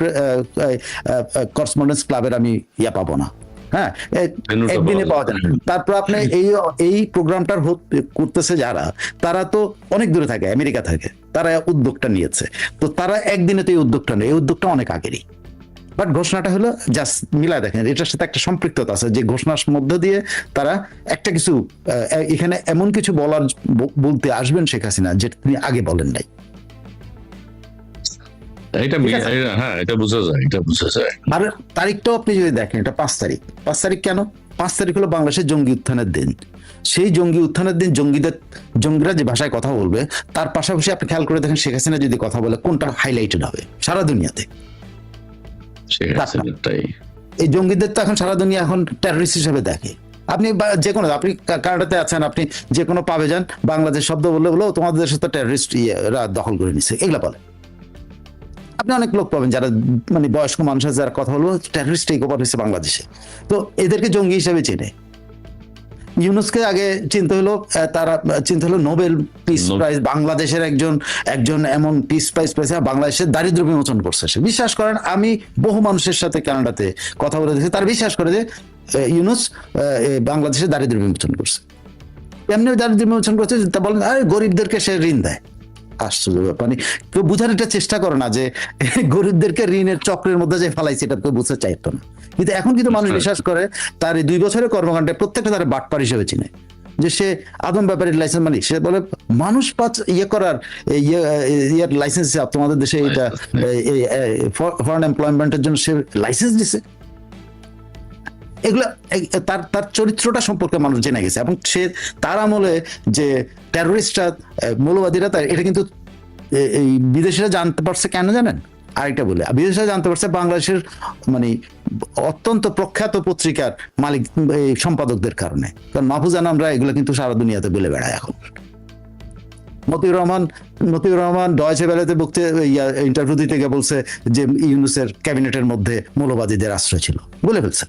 করেসপন্ডেন্স ক্লাবের আমি পাবো না, হ্যাঁ একদিনে পাওয়া যায় না। তারপর আপনি এই প্রোগ্রামটার করতেছে যারা, তারা তো অনেক দূরে থাকে, আমেরিকা থাকে, তারা উদ্যোগটা নিয়েছে, তো তারা একদিনে তো এই উদ্যোগটা নেই, এই উদ্যোগটা অনেক আগেরই। বাট ঘোষণাটা হলো জাস্ট মিলায় দেখেন, এটার সাথে একটা সম্পৃক্ততা আছে যে ঘোষণার মধ্য দিয়ে তারা একটা কিছু এখানে এমন কিছু বলতে আসবেন শেখ হাসিনা যেটা তিনি আগে বলেন নাই। এটা বোঝা যায়। আর তারিখটাও আপনি যদি দেখেন, এটা 5 তারিখ কেন? 5 তারিখ হলো বাংলাদেশের জঙ্গি উত্থানের দিন। সেই জঙ্গি উত্থানের দিন জঙ্গিরা যে ভাষায় কথা বলবে, তার পাশাপাশি আপনি খেয়াল করে দেখেন শেখ হাসিনা যদি কথা বলে কোনটা হাইলাইটেড হবে সারা দুনিয়াতে। এই জঙ্গিদের তো এখন সারা দুনিয়া এখন টেররিস্ট হিসেবে দেখে। আপনি যে কোনো, আপনি কানাডাতে আছেন, আপনি যে কোনো পাবে যান, বাংলাদেশ শব্দ বললে তোমাদের দেশে তো টেররিস্ট দখল করে নিচ্ছে, এগুলা বলে। আপনি অনেক লোক পাবেন যারা মানে বয়স্ক মানুষ আছে, যারা কথা বলবো টেররিস্ট টেক ওভার হয়েছে বাংলাদেশে, তো এদেরকে জঙ্গি হিসেবে চেনে। ইউনুসকে আগে চিন্তা হলো নোবেল পিস প্রাইজ, বাংলাদেশের একজন এমন পিস প্রাইজ পাইছে, বাংলাদেশের দারিদ্র্য বিমোচন করছে। সে বিশ্বাস করেন, আমি বহু মানুষের সাথে কানাডাতে কথা বলে দেখছি, তারা বিশ্বাস করে যে ইউনুস বাংলাদেশের দারিদ্র্য বিমোচন করছে। এমনি দারিদ্র্য বিমোচন করছে, তা বলেন গরিবদেরকে সে ঋণ দেয়। আশ্চর্য ব্যাপার, মানে কেউ বুঝার একটা চেষ্টা করে না যে গরিবদেরকে ঋণের চক্রের মধ্যে যে ফেলাইছে, এটা কেউ বুঝতে চাইতো না। কিন্তু এখন কিন্তু মানুষ বিশ্বাস করে, তার এই 2 বছরের কর্মকাণ্ডে প্রত্যেকটা তার বাটপার হিসেবে চিনে, যে সে আদম ব্যাপারীর লাইসেন্স, মানে সে বলে মানুষ করার লাইসেন্স তোমাদের দেশে, এটা ফরেন এমপ্লয়মেন্টের জন্য সে লাইসেন্স দিছে। এগুলো তার চরিত্রটা সম্পর্কে মানুষ জেনে গেছে, এবং সে তার আমলে যে টেররিস্টরা, মৌলবাদীরা, এটা কিন্তু এই বিদেশিরা জানতে পারছে। কেন জানেন? আরেকটা বলে, বিদেশিরা জানতে পারছে বাংলাদেশের মানে অত্যন্ত প্রখ্যাত পত্রিকার মালিক সম্পাদকদের কারণে। কারণ মাহফুজান আমরা এগুলো কিন্তু সারা দুনিয়াতে বলে বেড়ায়। এখন মতিউর রহমান ডয়েচে ভেলেতে ইন্টারভিউ দিতে গিয়ে বলছে যে ইউনুসের ক্যাবিনেটের মধ্যে মৌলবাদীদের আশ্রয় ছিল, বলে ফেলছে।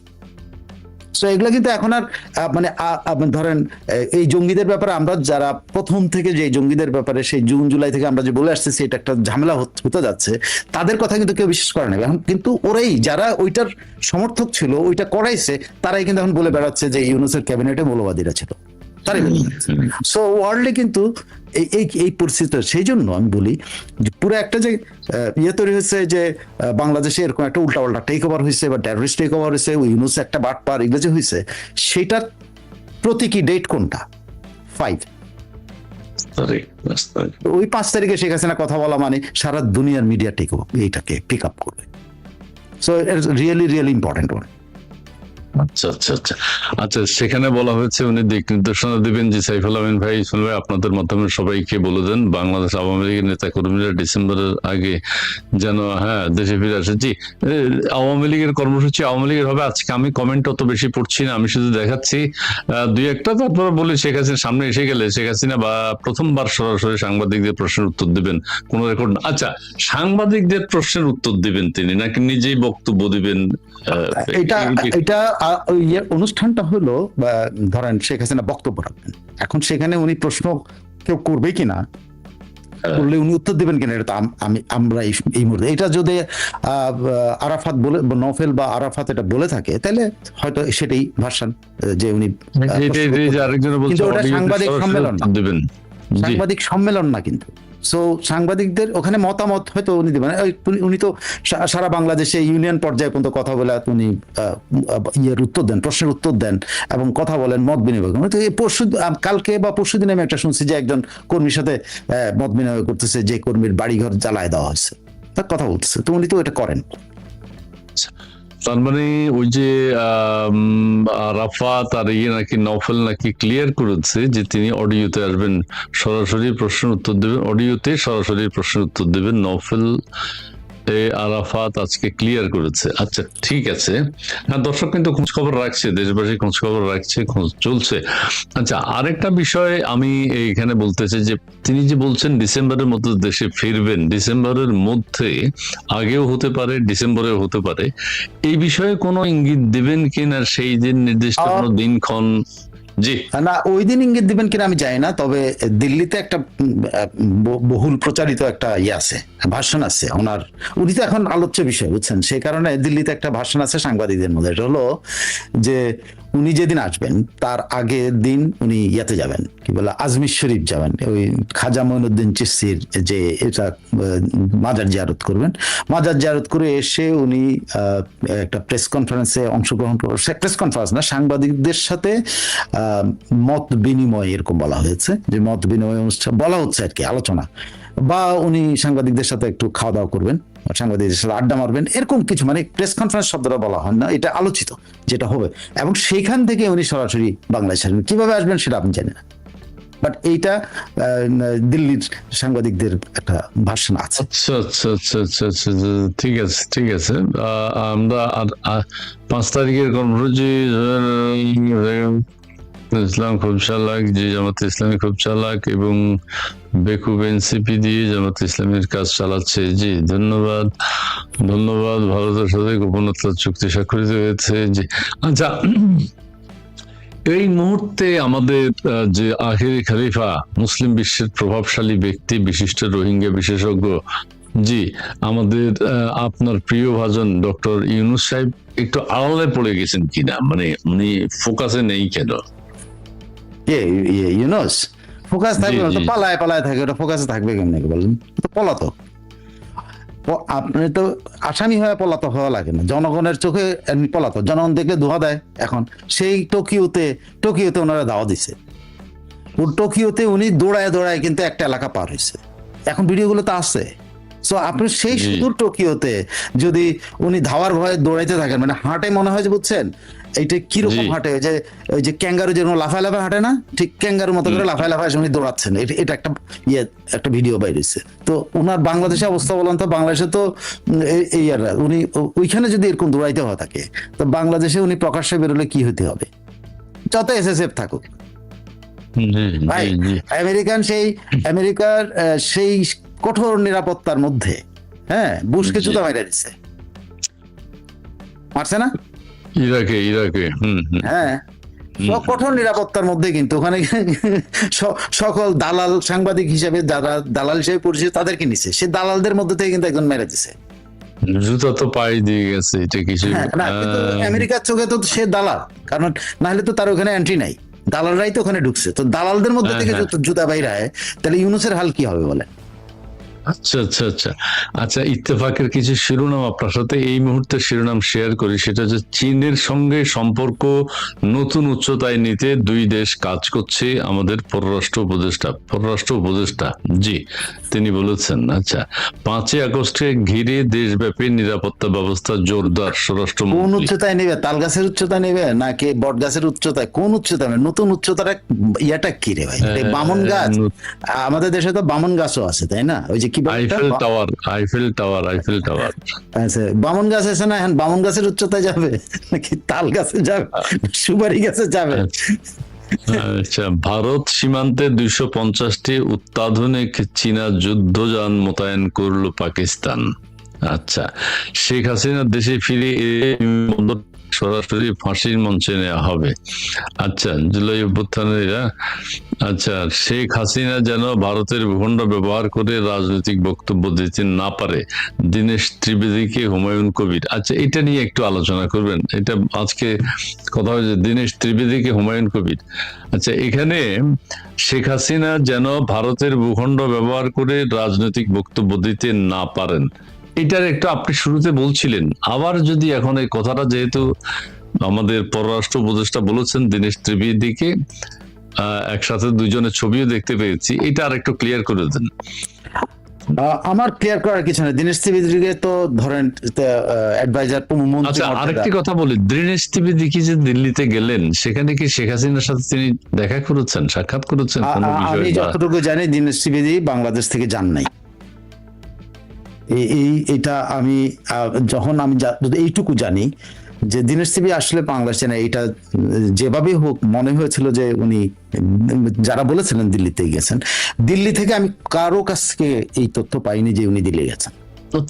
তো এগুলো কিন্তু এখন আর মানে ধরেন এই জঙ্গিদের ব্যাপারে আমরা যারা প্রথম থেকে যে জঙ্গিদের ব্যাপারে সেই জুন জুলাই থেকে আমরা যে বলে আসতেছি এটা একটা ঝামেলা হতে যাচ্ছে, তাদের কথা কিন্তু কেউ বিশ্বাস করে না। এখন কিন্তু ওরাই যারা ওইটার সমর্থক ছিল, ওইটা করাইছে, তারাই কিন্তু এখন বলে বেড়াচ্ছে যে ইউনুসের ক্যাবিনেটে মৌলবাদীরা ছিল। সো ওয়ার্ল্ডে কিন্তু এই পরিস্থিতি। সেই জন্য আমি বলি পুরো একটা যে তৈরি হয়েছে যে বাংলাদেশে এরকম একটা উল্টাপাল্টা টেক ওভার হয়েছে বা টেররিস্ট টেক ওভার হয়েছে, ইউনুস একটা বাটপার, এগুলো যে হয়েছে, সেটার প্রতীকী ডেট কোনটা? 5 ওই 5 তারিখে শেখ হাসিনা কথা বলা মানে সারা দুনিয়ার মিডিয়া এইটাকে পিক আপ করবে। So it's really important one. আচ্ছা আচ্ছা আচ্ছা আচ্ছা, সেখানে বলা হয়েছে উনি দিক নির্দেশনা দিবেন যে সাইফুল আমিন ভাই, ইসমাইল ভাই, আপনাদের মাধ্যমে সবাইকে বলে দেন বাংলাদেশ আওয়ামী লীগের নেতা কর্মীরা ডিসেম্বরের আগে যেন দেশে ফিরে আসে। জি, আওয়ামী লীগের কর্মসূচি আওয়ামী লীগের হবে। আজকে আমি কমেন্ট অত বেশি পড়ছি না, আমি শুধু দেখাচ্ছি দুই একটা। তারপর বলি শেখ হাসিনা সামনে এসে গেলে শেখ হাসিনা বা প্রথমবার সরাসরি সাংবাদিকদের প্রশ্নের উত্তর দিবেন, কোন রেকর্ড না। আচ্ছা, সাংবাদিকদের প্রশ্নের উত্তর দিবেন তিনি নাকি নিজেই বক্তব্য দিবেন? এটা এটা অনুষ্ঠানটা হলো ধরেন শেখ হাসিনা বক্তব্য রাখবেন, এখন সেখানে উনি প্রশ্ন কেউ করবে কিনা, করলে উনি উত্তর দিবেন কিনা, এটা তো আমরা এই মুহূর্তে এটা যদি আরাফাত বলে, নওফেল বা আরাফাত এটা বলে থাকে, তাহলে হয়তো সেটাই ভার্সন যে উনি কিন্তু ওটা সাংবাদিক সম্মেলন না, সাংবাদিক সম্মেলন না কিন্তু। সো সাংবাদিকদের ওখানে মতামত হয়তো উনি দিবেন। উনি তো সারা বাংলাদেশে ইউনিয়ন পর্যায়ে পর্যন্ত কথা বলে উনি উত্তর দেন, প্রশ্নের উত্তর দেন এবং কথা বলেন, মত বিনিময় করেন। তো এই কালকে বা পরশু দিনে আমি একটা শুনছি যে একজন কর্মীর সাথে মত বিনিময় করতেছে, যে কর্মীর বাড়িঘর জ্বালায় দেওয়া হয়েছে, তার কথা বলতেছে। তো উনি তো এটা করেন। তার মানে ওই যে রাফাত আর নাকি নওফেল নাকি ক্লিয়ার করেছে যে তিনি অডিওতে আসবেন, সরাসরি প্রশ্নের উত্তর দেবেন, অডিওতে সরাসরি প্রশ্নের উত্তর দেবেন। নওফেল আরাফাত আজকে ক্লিয়ার করেছে। আচ্ছা ঠিক আছে, হ্যাঁ, দর্শক কিন্তু খোঁজ খবর রাখছে, দেশবাসী খোঁজ খবর রাখছে, খোঁজ চলছে। আচ্ছা, আরেকটা বিষয় আমি এইখানে বলতে চাই যে তিনি যে বলছেন ডিসেম্বরের মধ্যে দেশে ফিরবেন, ডিসেম্বরের মধ্যে আগেও হতে পারে, ডিসেম্বরেও হতে পারে, এই বিষয়ে কোনো ইঙ্গিত দিবেন কিনা? সেই দিন নির্দিষ্ট কোনো দিনক্ষণ? জি না, ওই দিন ইঙ্গিত দিবেন কিনা আমি জানি না, তবে দিল্লিতে একটা বহুল প্রচারিত একটা আছে, ভাষণ আছে ওনার। উনি তো এখন আলোচ্য বিষয়, বুঝছেন, সেই কারণে দিল্লিতে একটা ভাষণ আছে সাংবাদিকদের মধ্যে। এটা হলো যে উনি যেদিন আসবেন তার আগের দিন উনি ইয়াতে যাবেন, কি বলে, আজমির শরীফ যাবেন, ওই খাজা মঈনুদ্দিন চিশতির যে এটা মাজার জিয়ারত করবেন। মাজার জিয়ারত করে এসে উনি একটা প্রেস কনফারেন্সে অংশগ্রহণ করবেন, প্রেস কনফারেন্স না, সাংবাদিকদের সাথে মত বিনিময়, এরকম বলা হয়েছে, যে মত বিনিময় অনুষ্ঠান বলা হচ্ছে আর কি, আলোচনা, বা উনি সাংবাদিকদের সাথে একটু খাওয়া দাওয়া করবেন, সাংবাদিকদের সাথে আড্ডা মারবেন, এরকম কিছু। মানে প্রেস কনফারেন্স শব্দটা বলা হয় না, এটা আলোচিত যেটা হবে, এবং সেইখান থেকে উনি সরাসরি বাংলাদেশ আসবেন। কিভাবে আসবেন সেটা আমি জানি না, বাট এইটা দিল্লির সাংবাদিকদের একটা ভাষণ আছে। আচ্ছা আচ্ছা আচ্ছা আচ্ছা আচ্ছা, ঠিক আছে ঠিক আছে। আমরা 5 তারিখের কর্মসূচি ইসলাম খুব চালাক, যে জামাত ইসলামী খুব চালাক এবং বেকুব এনসিপি দিয়ে জামাত ইসলামের কাজ চালাচ্ছে। জি ধন্যবাদ ধন্যবাদ। ভারতের সাথে গোপনতা চুক্তি স্বাক্ষরিত হয়েছে। জি আচ্ছা, এই মুহূর্তে আমাদের যে আখিরি খলিফা, মুসলিম বিশ্বের প্রভাবশালী ব্যক্তি, বিশিষ্ট রোহিঙ্গা বিশেষজ্ঞ, জি আমাদের আপনার প্রিয় ভাজন ডক্টর ইউনূস সাহেব একটু আড়ালে পড়ে গেছেন কিনা, মানে উনি ফোকাসে নেই কেন? ইউনূস ফোকাস থাকবে না তো, পালায় পালায় থাকে, ওটা ফোকাসে থাকবে কেমনে বলেন? তো পলাতক, আপনি তো আসামি হয়ে পলাতক হওয়া লাগে না, জনগণের চোখে পলাতক, জনগণ দেখলে ধোয়া দেয়। এখন সেই টোকিওতে ওনারা দাওয়া দিছে, টোকিওতে উনি দৌড়ায় দৌড়ায় কিন্তু একটা এলাকা পার হয়েছে, এখন ভিডিওগুলো তো আছে। সো আপনি সেই সুদূর টোকিওতে যদি উনি ধাওয়ার ভয়ে দৌড়াইতে থাকেন, মানে হাঁটে মনে হয় যে, বুঝছেন এইটা কিরকম হাঁটে, যে ওই যে ক্যাঙ্গারু যেরকম লাফায় লাফায় হাঁটে না, ঠিক ক্যাঙ্গারুর মতো করে লাফায় লাফায় উনি দৌড়াচ্ছেন। এটা একটা ভিডিও বাইরেছে। তো ওনার বাংলাদেশের অবস্থা বলেন তো, বাংলাদেশে তো এই আর উনি ওইখানে যদি এরকম দৌড়াইতে হয় থাকে, তো বাংলাদেশে উনি প্রকাশ্যে বেরোলে কি হতে হবে? যত এসএসএফ থাকুক ভাই, আমেরিকার সেই কঠোর নিরাপত্তার মধ্যে, হ্যাঁ, বুশকে জুতা মেরে দিচ্ছে, মারছে না ইরাকে? হ্যাঁ, কঠোর নিরাপত্তার মধ্যে কিন্তু ওখানে সকল দালাল, সাংবাদিক হিসেবে যারা দালাল হিসেবে পরিচিত তাদেরকে নিছে, সে দালালদের মধ্যে থেকে কিন্তু একজন মেরে দিছে, জুতা তো পায়ে দিয়ে গেছে। এটা কিছু না, কিন্তু আমেরিকার চোখে তো সে দালাল, কারণ না হলে তো তার ওখানে এন্ট্রি নাই, দালালরাই তো ওখানে ঢুকছে। তো দালালদের মধ্যে থেকে জুতা বাইরে হয়, তাহলে ইউনূসের হাল কি হবে বলে? আচ্ছা আচ্ছা আচ্ছা আচ্ছা, ইত্তেফাকের কিছু শিরোনাম আপনার সাথে এই মুহূর্তে শিরোনাম শেয়ার করি। সেটা হচ্ছে চীনের সঙ্গে সম্পর্ক নতুন উচ্চতায় নিতে দুই দেশ কাজ করছে। আমাদের পররাষ্ট্র উপদেষ্টা জি তিনি বলেছেন। আচ্ছা, 5ই আগস্টে ঘিরে দেশব্যাপী নিরাপত্তা ব্যবস্থা জোরদার, কোন স্বরাষ্ট্রমন্ত্রী। উচ্চতায় নেবে? তাল গাছের উচ্চতায় নেবে নাকি বট গাছের উচ্চতায়? কোন উচ্চতায় নেবে? নতুন উচ্চতাটা ইয়াটা কি রে ভাই? এই বামন গাছ, আমাদের দেশে তো বামন গাছও আছে তাই না? ওই যে কি বলে ওটা? Eiffel tower. আচ্ছা, বামন গাছ আছে না, এখন বামন গাছের উচ্চতায় যাবে নাকি তাল গাছে যাবে, সুপারি গাছে যাবে? আচ্ছা, ভারত সীমান্তে 250টি অত্যাধুনিক চীনা যুদ্ধযান মোতায়েন করলো পাকিস্তান। আচ্ছা, শেখ হাসিনা দেশে ফিরে এলে বিমানবন্দর সরাসরি ফাঁসির মঞ্চে নেওয়া হবে। আচ্ছা, জুলাই অভ্যুত্থানের এরা। আচ্ছা, শেখ হাসিনা যেন ভারতের ভূখণ্ড ব্যবহার করে রাজনৈতিক বক্তব্য দিতে না পারে, দীনেশ ত্রিবেদীকে হুমায়ুন কবির। আচ্ছা, এটা নিয়ে একটু আলোচনা করবেন। এটা আজকে কথা হয়েছে দীনেশ ত্রিবেদীকে হুমায়ুন কবির। আচ্ছা, এখানে শেখ হাসিনা যেন ভারতের ভূখণ্ড ব্যবহার করে রাজনৈতিক বক্তব্য দিতে না পারেন, এটার একটু আপনি শুরুতে বলছিলেন। আবার যদি এখন এই কথাটা, যেহেতু আমাদের পররাষ্ট্র উপদেষ্টা বলেছেন দীনেশ ত্রিবেদীকে, একসাথে দুইজনের ছবিও দেখতে পেয়েছি, এটা আর একটু ক্লিয়ার করে দেন। আমার ক্লিয়ার করার কিছু নেই। দীনেশ ত্রিবেদীকে তো ধরেন অ্যাডভাইজার মন্ত্রী। আচ্ছা, আরেকটি কথা বলি, দীনেশ ত্রিবেদী কি যে দিল্লিতে গেলেন, সেখানে কি শেখ হাসিনার সাথে তিনি দেখা করেছেন, সাক্ষাৎ করেছেন কোনো আমি বিষয়ে? যতটুকু জানি দীনেশ ত্রিবেদী বাংলাদেশ থেকে যান নাই। এটা আমি যখন আমি এইটুকু জানি যে দীনেশ ত্রিবেদী আসলে বাংলাদেশে না, এটা যেভাবে হোক মনে হয়েছিল যে উনি, যারা বলেছিলেন দিল্লিতে গেছেন, দিল্লি থেকে আমি কারো কাছ থেকে এই তথ্য পাইনি যে উনি দিল্লি গেছেন।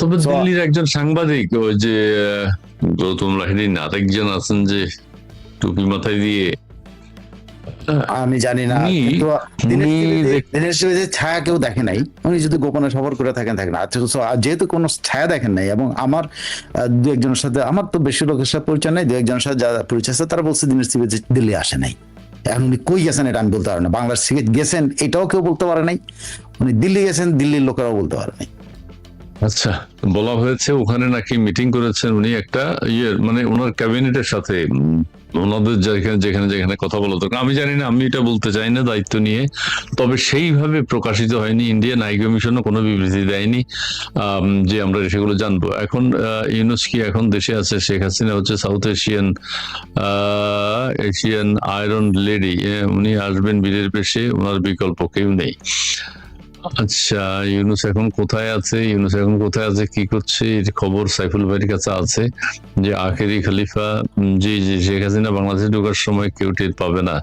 তবে দিল্লির একজন সাংবাদিক, ওই যে গৌতম লাহিড়ী, আরেকজন আছেন যে টুপি মাথায় দিয়ে, আমি জানি না, কিন্তু দীনেশ ত্রিবেদীর ছায়া কেউ দেখে নাই। উনি যদি গোপনে সফর করে থাকেন না। যেহেতু কোনো ছায়া দেখেন নাই, এবং আমার দু একজনের সাথে, আমার তো বেশি লোকের সাথে পরিচয় নাই, দু একজনের সাথে যারা পরিচয় আছে তারা বলছে দীনেশ ত্রিবেদী দিল্লি আসে নাই। এখন উনি কই গেছেন এটা আমি বলতে পারি না। বাংলাদেশ থেকে গেছেন এটাও কেউ বলতে পারে নাই। উনি দিল্লি গেছেন দিল্লির লোকেরাও বলতে পারে নাই। আচ্ছা, বলা হয়েছে ওখানে নাকি মিটিং করেছেন উনি একটা মানে ওনার ক্যাবিনেটের সাথে, ওনাদের যেখানে যেখানে কথা বলা দরকার। আমি জানি না, আমি এটা বলতে চাই না দায়িত্ব নিয়ে, তবে সেইভাবে প্রকাশিত হয়নি। ইন্ডিয়ান হাই কমিশনও কোনো বিবৃতি দেয়নি যে আমরা সেগুলো জানবো। এখন ইউনুস কি এখন দেশে আছে? শেখ হাসিনা হচ্ছে সাউথ এশিয়ান আয়রন লেডি, উনি আসবেন বীরের বেশে, ওনার বিকল্প কেউ নেই। আচ্ছা, ইউনুস এখন কোথায় আছে? কি করছে? এর খবর সাইফুল ভাইয়ের কাছে আছে যে আখেরি খলিফা, জি শেখ হাসিনা বাংলাদেশে ঢোকার সময় কেউ টের পাবে না,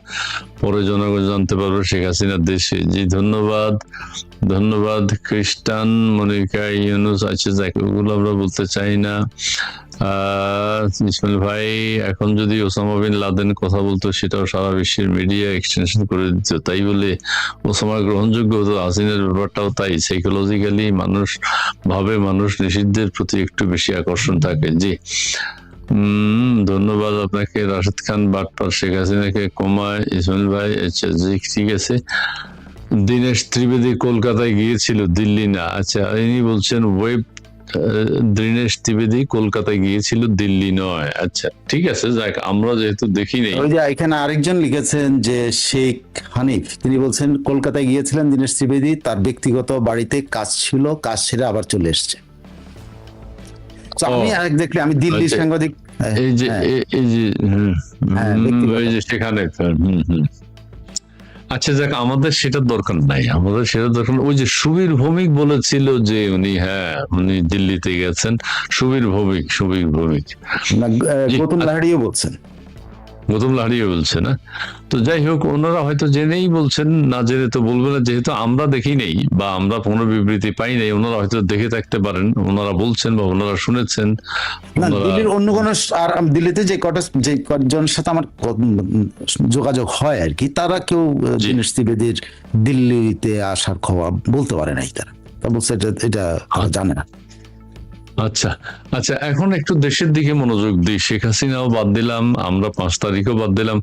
পরে জনগণ জানতে পারবে শেখ হাসিনার দেশে। জি, ধন্যবাদ খ্রিস্টান মনিকা ইউনুস। আচ্ছা, যাকে ওগুলো আমরা বলতে চাই না। ইসমাইল ভাই, এখন যদি ওসামা বিন লাদেন কথা বলতো, সেটাও সারা বিশ্বের মিডিয়া এক্সটেনশন করে দিত, তাই বলে ওসামা গ্রহণযোগ্য হতো। হাসিনার ব্যাপারটাও তাই, সাইকোলজিক্যালি মানুষ নিষিদ্ধের প্রতি একটু বেশি আকর্ষণ থাকে। জি, ধন্যবাদ আপনাকে। রাশেদ খান, বাটপার শেখ হাসিনাকে কমায়। ইসমাইল ভাই, আচ্ছা জি ঠিক আছে। দীনেশ ত্রিবেদী কলকাতায় গিয়েছিল, দিল্লি না। আচ্ছা, ইনি বলছেন দীনেশ ত্রিবেদী কলকাতায় গিয়েছিল, দিল্লি নয়। আচ্ছা, ঠিক আছে, যাক, আমরা যেহেতু দেখি নেই। ওই যে এখানে আরেকজন লিখেছেন যে শেখ হানিফ, তিনি বলছেন কলকাতায় গিয়েছিলেন দীনেশ ত্রিবেদী, তার ব্যক্তিগত বাড়িতে কাজ ছিল, কাজ ছেড়ে আবার চলে এসছে। আমি আরেক দেখলে আমি দিল্লির সাংবাদিক, এই যে সেখানে। আচ্ছা, যাক, আমাদের সেটার দরকার নাই। ওই যে সুবীর ভৌমিক বলেছিল যে উনি দিল্লিতে গেছেন। সুবীর ভৌমিক গৌতম লাহিড়ীও বলছেন। না? তো যাই হোক, ওনারা হয়তো জেনেই বলছেন, না জেনে তো বলবে না, যেহেতু আমরা দেখি নেই বা আমরা কোনো বিবৃতি পাই নাই। ওনারা হয়তো দেখে থাকতে পারেন, ওনারা বলছেন বা ওনারা শুনেছেন। দিল্লির অন্য কোন, আর দিল্লিতে যে কয়েকজনের সাথে আমার যোগাযোগ হয় আর কি, তারা কেউ দীনেশ ত্রিবেদীর দিল্লিতে আসার খবর বলতে পারে নাই। তারা বলছে এটা জানে না। আচ্ছা আচ্ছা, এখন একটু দেশের দিকে মনোযোগ দিই। শেখ হাসিনাও বাদ দিলাম, আমরা 5 তারিখও বাদ দিলাম,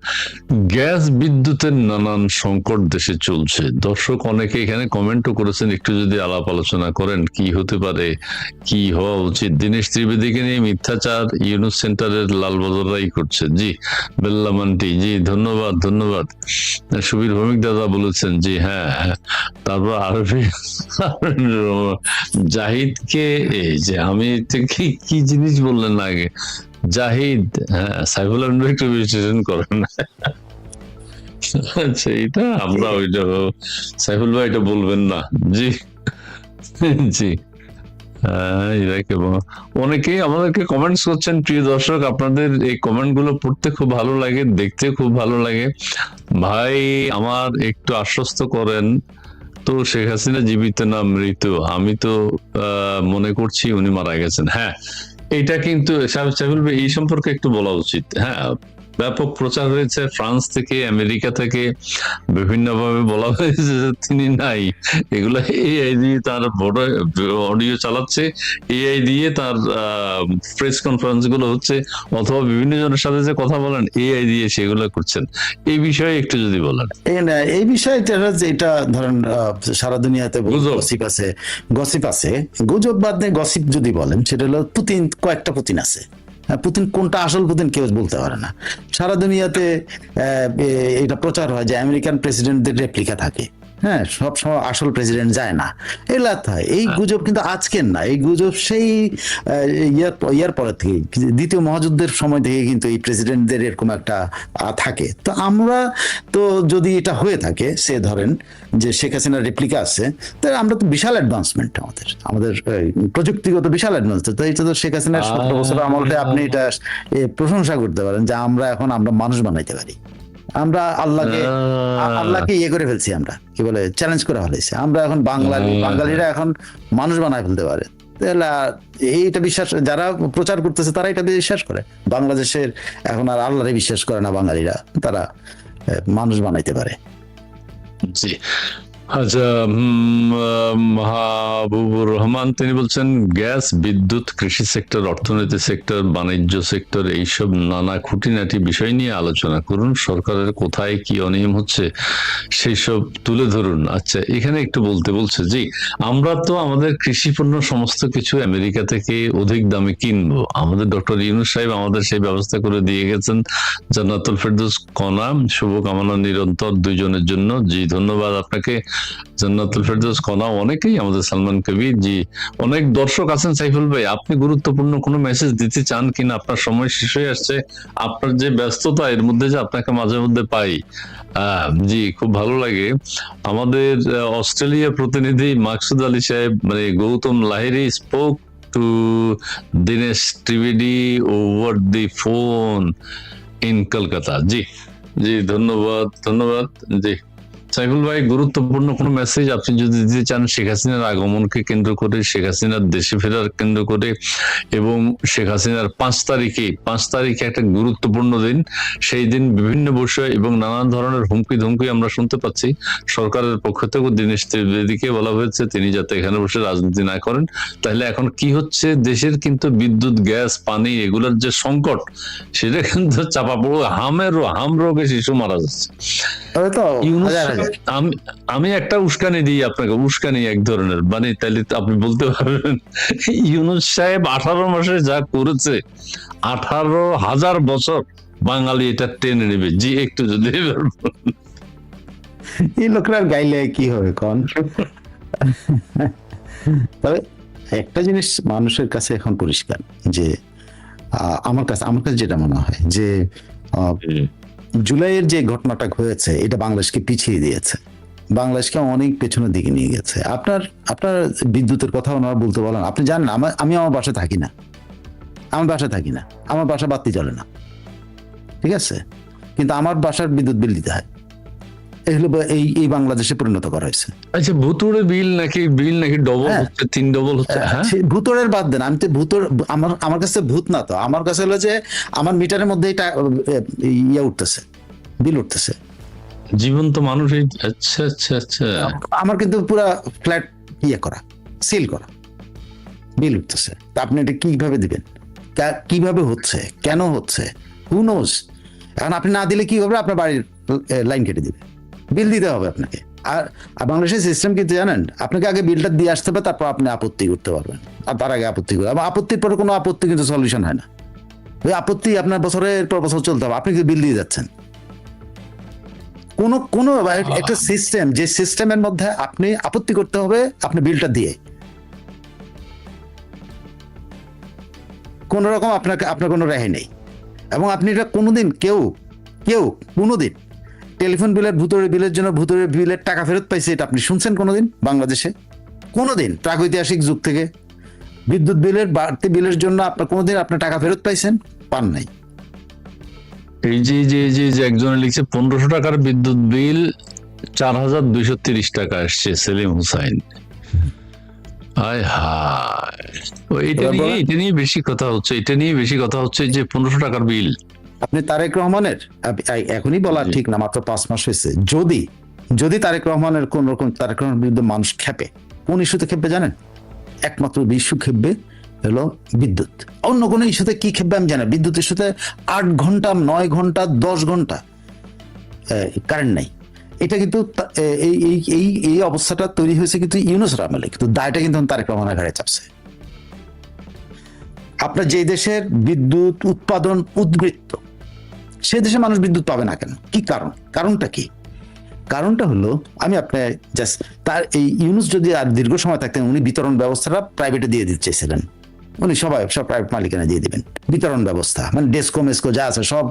গ্যাস বিদ্যুতের নানান সংকট দেশে চলছে। দর্শক অনেকে এখানে কমেন্টও করেছেন, একটু যদি আলাপ আলোচনা করেন কি হতে পারে, কি হওয়া উচিত। দীনেশ ত্রিবেদীকে নিয়ে মিথ্যাচার ইউনুস সেন্টারের লালবাজারাই করছে। জি বেল্লামান্টি, জি ধন্যবাদ ধন্যবাদ। সুবীর ভৌমিক দাদা বলেছেন, জি হ্যাঁ হ্যাঁ। তারপর আরবি জাহিদকে, এই যে আমি কি কি জিনিস বললেন না আগে, জাহিদ, হ্যাঁ সাইফুল আলম একটু বিশ্লেষণ করেন। আচ্ছা এটা আমরা ওইটা সাইফুল ভাই এটা বলবেন না। জি জি অনেকেই আমাদেরকে কমেন্টস করছেন। প্রিয় দর্শক, আপনাদের এই কমেন্ট গুলো পড়তে খুব ভালো লাগে, দেখতে খুব ভালো লাগে। ভাই আমার একটু আশ্বস্ত করেন তো, শেখ হাসিনা জীবিত না মৃত? আমি তো মনে করছি উনি মারা গেছেন। হ্যাঁ এটা কিন্তু সাইফুল ভাই এই সম্পর্কে একটু বলা উচিত। হ্যাঁ ব্যাপক প্রচার হয়েছে, ফ্রান্স থেকে আমেরিকা থেকে বিভিন্নভাবে বলা হয়েছে যে তিনি নাই। এগুলো এআই দিয়ে তার অডিও চালাচ্ছে, এআই দিয়ে তার প্রেস কনফারেন্স গুলো হচ্ছে, অথবা বিভিন্ন জনের সাথে যে কথা বলেন এআই দিয়ে সেগুলো করছেন। এই বিষয়ে একটু যদি বলেন। এই বিষয়টা যেটা ধরেন সারা দুনিয়াতে গসিপ আছে, গুজব বাদ দিয়ে গসিপ যদি বলেন, সেটা হলো পুতিন, কয়েকটা পুতিন আছে। পুতিন কোনটা আসল পুতিন কেউ বলতে পারে না। সারা দুনিয়াতে এটা প্রচার হয় যে আমেরিকান প্রেসিডেন্টদের রেপ্লিকা থাকে, হ্যাঁ সব সময় আসল প্রেসিডেন্ট যায় না, এগুলা হয়। এই গুজব কিন্তু আজকের না, এই গুজব সেই ইয়ার পরে থেকে, দ্বিতীয় মহাযুদ্ধের সময় থেকে কিন্তু এই প্রেসিডেন্টদের এরকম একটা থাকে। তো আমরা তো যদি এটা হয়ে থাকে, সে ধরেন যে শেখ হাসিনার রেপ্লিকা আছে, তাহলে আমরা তো বিশাল অ্যাডভান্সমেন্ট, আমাদের প্রযুক্তিগত বিশাল অ্যাডভান্সমেন্ট। তো এটা তো শেখ হাসিনার 17 বছর আমলে আপনি এটা প্রশংসা করতে পারেন যে আমরা মানুষ বানাইতে পারি। আমরা আল্লাহকে ইয়ে করে ফেলছি, আমরা কি বলে চ্যালেঞ্জ করে ফেলেছি। আমরা এখন বাঙালিরা এখন মানুষ বানায় ফেলতে পারে। এইটা বিশ্বাস যারা প্রচার করতেছে তারা এটা বিশ্বাস করে। বাংলাদেশের এখন আর আল্লাহরে বিশ্বাস করে না বাঙালিরা, তারা মানুষ বানাইতে পারে। জি আচ্ছা, মাহবুবুর রহমান তিনি বলছেন গ্যাস, বিদ্যুৎ, কৃষি সেক্টর, অর্থনীতি সেক্টর, বাণিজ্য সেক্টর, এইসব নানা খুঁটিনাটি বিষয় নিয়ে আলোচনা করুন। সরকারের কোথায় কি অনিয়ম হচ্ছে সেই সব তুলে ধরুন। আচ্ছা এখানে একটু বলছে, জি আমরা তো আমাদের কৃষি পণ্য সমস্ত কিছু আমেরিকা থেকে অধিক দামে কিনবো। আমাদের ডক্টর ইউনূস সাহেব আমাদের সেই ব্যবস্থা করে দিয়ে গেছেন। জান্নাতুল ফেরদৌস কণা, শুভকামনা নিরন্তর দুইজনের জন্য। জি ধন্যবাদ আপনাকে জান্নাতুল ফেরদৌস কণা। অনেকেই আমাদের সালমান কবির, জি অনেক দর্শক আছেন। সাইফুল ভাই আপনি গুরুত্বপূর্ণ কোনো মেসেজ দিতে চান কিনা? আপনার সময় শেষ হয়ে আসছে, আপনার যে ব্যস্ততা এর মধ্যে যে আপনাকে মাঝে মধ্যে পাই, জি খুব ভালো লাগে। আমাদের অস্ট্রেলিয়া প্রতিনিধি মাকসুদ আলী সাহেব, মানে Gautam Lahiri spoke to Dinesh Trivedi over the phone in Kolkata. জি জি ধন্যবাদ ধন্যবাদ। জি সাইফুল ভাই গুরুত্বপূর্ণ কোনো মেসেজ আপনি যদি দিতে চান শেখ হাসিনার আগমনকে কেন্দ্র করে, শেখ হাসিনার দেশে ফেরার কেন্দ্র করে, এবং শেখ হাসিনার 5 তারিখে একটা গুরুত্বপূর্ণ দিন। সেই দিন বিভিন্ন বিষয় এবং নানান ধরনের হুমকি ধমকি আমরা শুনতে পাচ্ছি। সরকারের পক্ষ থেকে দীনেশ ত্রিবেদীকে বলা হয়েছে তিনি যাতে এখানে বসে রাজনীতি না করেন। তাহলে এখন কি হচ্ছে, দেশের কিন্তু বিদ্যুৎ, গ্যাস, পানি এগুলোর যে সংকট, সেটা কিন্তু চাপা পড়ে হাম রোগে শিশু মারা যাচ্ছে। আমি একটা উস্কানি দিই আপনাকে, উস্কানি এক ধরনের, মানে তাহলে আপনি বলতে পারবেন ইউনূস সাহেব 18 মাসে যা করেছে, 18,000 বছর বাঙালি এটা টেনে নেবে। জি একটু যদি এই লোকরা গাইলে কি হবে কোন। তবে একটা জিনিস মানুষের কাছে এখন পরিষ্কার যে আমার কাছে যেটা মনে হয় যে জুলাইয়ের যে ঘটনাটা হয়েছে এটা বাংলাদেশকে পিছিয়ে দিয়েছে, বাংলাদেশকে অনেক পেছনের দিকে নিয়ে গেছে। আপনার বিদ্যুতের কথা ওনারা বলতে বলেন, আপনি জানেন আমি আমার বাসায় থাকি না, আমার বাসা বাতি জ্বলে না, ঠিক আছে, কিন্তু আমার বাসার বিদ্যুৎ বিল দিতে হয়। এই বাংলাদেশে পরিণত করা হয়েছে। আচ্ছা ভুতুড়ে বিল নাকি ডবল হচ্ছে, 3 ডবল হচ্ছে। হ্যাঁ ভুতুড়ের বাদ দেন, আমি তো ভুতুড়, আমার কাছে ভূত না, তো আমার কাছে হলো যে আমার মিটারের মধ্যে এটা উঠতেছে, বিল উঠতেছে, জীবন্ত মানুষ। আচ্ছা আচ্ছা আচ্ছা, আমার কিন্তু পুরো ফ্ল্যাট করা, সিল করা, বিল উঠতেছে, তা আপনি এটা কিভাবে দিবেন? কিভাবে হচ্ছে, কেন হচ্ছে, হু নোজ। এখন আপনি না দিলে কি হবে? আপনার বাড়ির লাইন কেটে দিবে, বিল দিতে হবে আপনাকে। আর বাংলাদেশের সিস্টেম কিন্তু জানেন, আপনাকে আগে বিলটা দিয়ে আসতে হবে, তারপর আপনি আপত্তি করতে পারবেন। আর তার আগে আপত্তি করবে, আপত্তির পরে কোনো আপত্তি কিন্তু সলিউশন হয় না। ওই আপত্তি আপনার বছরের পর বছর চলতে হবে, আপনি কি বিল দিয়ে যাচ্ছেন। কোনো একটা সিস্টেম, যে সিস্টেমের মধ্যে আপনি আপত্তি করতে হবে আপনি বিলটা দিয়ে, কোন রকম আপনার কোনো রেহাই নেই। এবং আপনি এটা কোনোদিন কেউ কোনোদিন টেলিফোন বিলের ভুতুড়ে বিলের জন্য ভুতুড়ে বিলের টাকা ফেরত পাইছে এটা আপনি শুনছেন কোনোদিন বাংলাদেশে? কোনোদিন প্রাগৈতিহাসিক যুগ থেকে বিদ্যুৎ বিলের বাড়তি বিলের জন্য আপনার কোনোদিন আপনার টাকা ফেরত পাইছেন? পান নাই। এই যে একজনে লিখছে 1500 টাকার বিদ্যুৎ বিল 4230 টাকা আসছে, সেলিম হুসাইন। হায় হায়, এটা নিয়ে বেশি কথা হচ্ছে, যে 1500 টাকার বিল। আপনি তারেক রহমানের এখনই বলা ঠিক না, মাত্র 5 মাস হয়েছে। যদি তারেক রহমানের কোন রকম তারেক রহমানের বিরুদ্ধে মানুষ খেপে, কোন ইস্যুতে খেপবে জানেন? একমাত্র ইস্যু খেপবে হলো বিদ্যুৎ। অন্য কোনো ইস্যুতে কি খেপবে আমি জানি। বিদ্যুৎ ইস্যুতে 8 ঘন্টা 9 ঘন্টা 10 ঘন্টা কারেন্ট নাই। এটা কিন্তু এই অবস্থাটা তৈরি হয়েছে কিন্তু ইউনূসের আমলে, কিন্তু দায়টা কিন্তু তারেক রহমানের ঘাড়ে চাপছে। আপনার যে দেশের বিদ্যুৎ উৎপাদন উদ্বৃত্ত, সে দেশে মানুষ বিদ্যুৎ পাবে না কেন? কি কারণটা কি? কারণটা হলো, আমি আপনার জাস্ট তার এই ইউনূস যদি আর দীর্ঘ সময় থাকতেন, উনি বিতরণ ব্যবস্থাটা প্রাইভেটে দিয়ে দিতে চাইছিলেন। উনি সব প্রাইভেট মালিকানা দিয়ে দিবেন বিতরণ ব্যবস্থা, মানে ডেসকো মেসকো যা আছে সব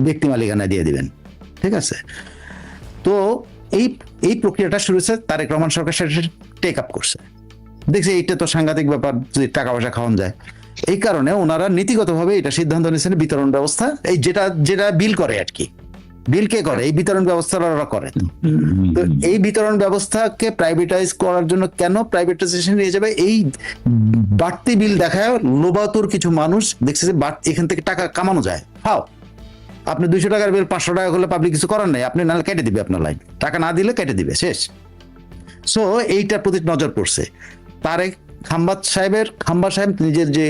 ব্যক্তি মালিকানা দিয়ে দিবেন। ঠিক আছে? তো এই প্রক্রিয়াটা শুরু হয়েছে, তারেক রহমান সরকার সেটা টেক আপ করছে। দেখছি এইটা তো সাংঘাতিক ব্যাপার, যদি টাকা পয়সা খাওয়ান যায়। এই কারণে ওনারা নীতিগতভাবে এটা সিদ্ধান্ত নিয়েছেন, বিতরণ ব্যবস্থা এই যেটা বিল করে আর কি, বিল কে করে? এই বিতরণ ব্যবস্থা ওরা করে। তো এই বিতরণ ব্যবস্থাকে প্রাইভেটাইজ করার জন্য কেন প্রাইভেটাইজেশন নিয়ে যাবে? এই বাড়তি বিল দেখায় লোবাতুর কিছু মানুষ দেখছে যে এখান থেকে টাকা কামানো যায়। হাও, আপনি 200 টাকার বিল 500 টাকা করলে পাবলিক কিছু করার নাই, আপনি নাহলে কেটে দিবে আপনার লাইন, টাকা না দিলে কেটে দিবে, শেষ। সো এইটার প্রতি নজর পড়ছে। তারেক খাম্বা সাহেব নিজের যে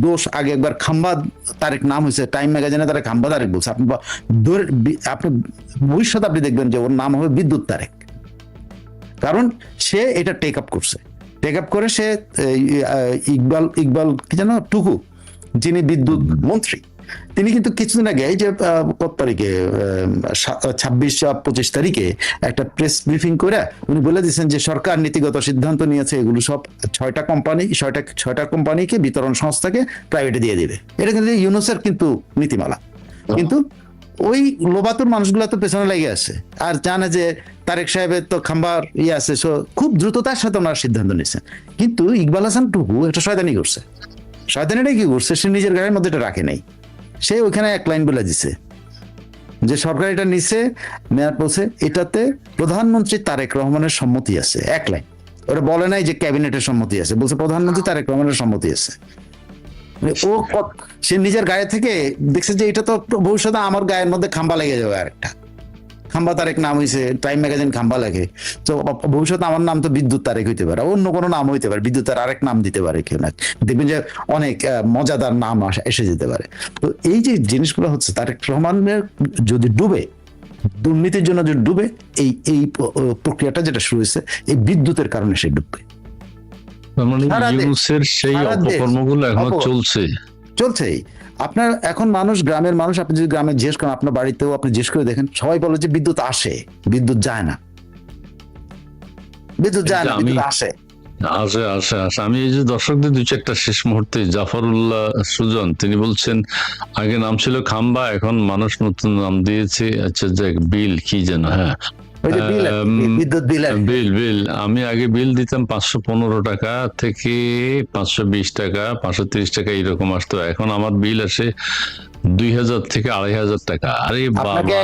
দোষ, আগে একবার খাম্বা তারেক নাম হয়েছে, টাইম ম্যাগাজিনে তারা খাম্বা তারেক বলছে। আপনি ভবিষ্যৎ আপনি দেখবেন যে ওর নাম হবে বিদ্যুৎ তারেক, কারণ সে এটা টেক আপ করে সে ইকবাল কি জানো টুকু, যিনি বিদ্যুৎ মন্ত্রী, তিনি কিন্তু কিছুদিন আগে এই যে কত তারিখে 26-25 তারিখে একটা প্রেস ব্রিফিং করে উনি বলে দিয়েছেন যে সরকার নীতিগত সিদ্ধান্ত নিয়েছে এগুলো সব 6টা কোম্পানিকে বিতরণ সংস্থাকে প্রাইভেটে দিয়ে দিবে। এটা কিন্তু ইউনূসের কিন্তু নীতিমালা। কিন্তু ওই লোবাতুর মানুষগুলো তো পেছনে লেগে আছে আর জানে যে তারেক সাহেবের তো খাম্বার আছে, খুব দ্রুততার সাথে ওনারা সিদ্ধান্ত নিয়েছেন। কিন্তু ইকবাল হাসান টুকু একটা শয়তানি করছে। শয়তানিটা কি করছে? সে নিজের গায়ের মধ্যে এটা রাখে নাই। সে ওইখানে এক লাইন বলে দিছে যে সরকার এটা নিছে, নেওয়ার পথে এটাতে প্রধানমন্ত্রী তারেক রহমানের সম্মতি আছে। এক লাইন, ওরা বলে নাই যে ক্যাবিনেটের সম্মতি আছে, বলছে প্রধানমন্ত্রী তারেক রহমানের সম্মতি আছে। সে নিজের গায়ে থেকে দেখছে যে এটা তো ভবিষ্যতে আমার গায়ের মধ্যে খাম্বা লেগে যাবে, আরেকটা খাম্বা তারেক নাম হয়েছে, টাইম ম্যাগাজিন খাম্বা লাগে, তো ভবিষ্যতে আমার নাম তো বিদ্যুৎ তারেক হইতে পারে, অন্য কোনো নাম হইতে পারে, বিদ্যুতের আরেক নাম দিতে পারে কেউ না, দেখবেন যে অনেক মজাদার নাম এসে যেতে পারে। তো এই যে জিনিসগুলো হচ্ছে, তারেক রহমানের যদি ডুবে, দুর্নীতির জন্য যদি ডুবে, এই প্রক্রিয়াটা যেটা শুরু হয়েছে এই বিদ্যুতের কারণে সে ডুববে। সেই অপকর্মগুলো এখনো চলছেই। আপনার এখন গ্রামের মানুষ, আপনি যদি গ্রামে জিজ্ঞেস করেন, আপনার বাড়িতেও আপনি জিজ্ঞেস করে দেখেন, সবাই বলে যে বিদ্যুৎ আসে, বিদ্যুৎ যায় না, বিদ্যুৎ আসে। আমি এই যে দর্শকদের 2-4টা শেষ মুহূর্তে, জাফরুল্লাহ সুজন তিনি বলছেন আগে নাম ছিল খাম্বা, এখন মানুষ নতুন নাম দিয়েছে। আচ্ছা যাক, বিল কি যেন, হ্যাঁ বিল আমি আগে বিল দিতাম 515 টাকা থেকে 520 টাকা 530 টাকা এরকম আসতো। এখন আমার বিল আসে 2,000 থেকে 2,500 টাকা। আরে আপনাকে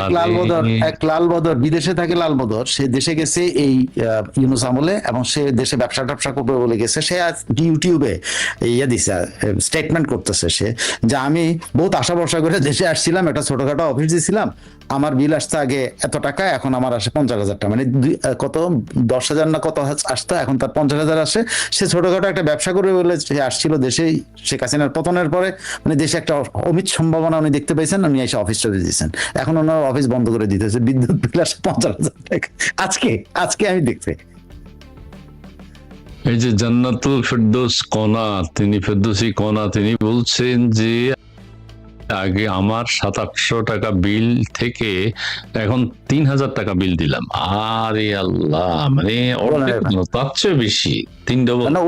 এক লাল বদর বিদেশে থাকে, লাল বদর সে দেশে গেছে এই ইউনূস আমলে, এবং সে দেশে ব্যবসা ট্যাবসা করবে বলে গেছে। সে আজ ইউটিউবে ইয়ে দিছে, স্টেটমেন্ট করতেছে সে, যে আমি বহুত আশা ভরসা করে দেশে আসছিলাম, একটা ছোটখাটো অফিস দিয়েছিলাম, আমার বিল আসতো আগে এত টাকা, এখন আমার আসে 50,000 টাকা, মানে কত 10,000 না কত আসতো, এখন তার 50,000 আসে। সে ছোটখাটো একটা ব্যবসা করবে বলে সে আসছিল দেশেই। শেখ হাসিনার পতনের পরে মানে দেশে একটা অমিত সম্ভাবনা উনি দেখতে পেয়েছেন, উনি এসে অফিস চলে দিয়েছেন। এখন ওনার অফিস বন্ধ করে দিতেছে, বিদ্যুৎ বিল আসে 50,000 টাকা। আজকে আমি দেখছি। এই যে জান্নাতুল ফেরদৌস কণা, ফেরদৌসী কণা, তিনি বলছেন যে আগে আমার 700-800 টাকা বিল থেকে এখন 3,000 টাকা বিল দিলাম। আরে আল্লাহ, মানে তার চেয়ে বেশি, 3 ডবল। না,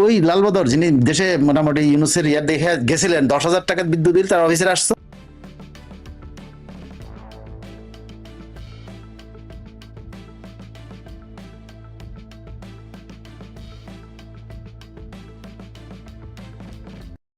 ওই লালবদর যিনি দেশে মোটামুটি ইউনূসের ইয়ার দেখে গেছিলেন, 10,000 টাকার বিদ্যুৎ বিল তার অফিসে আসতো,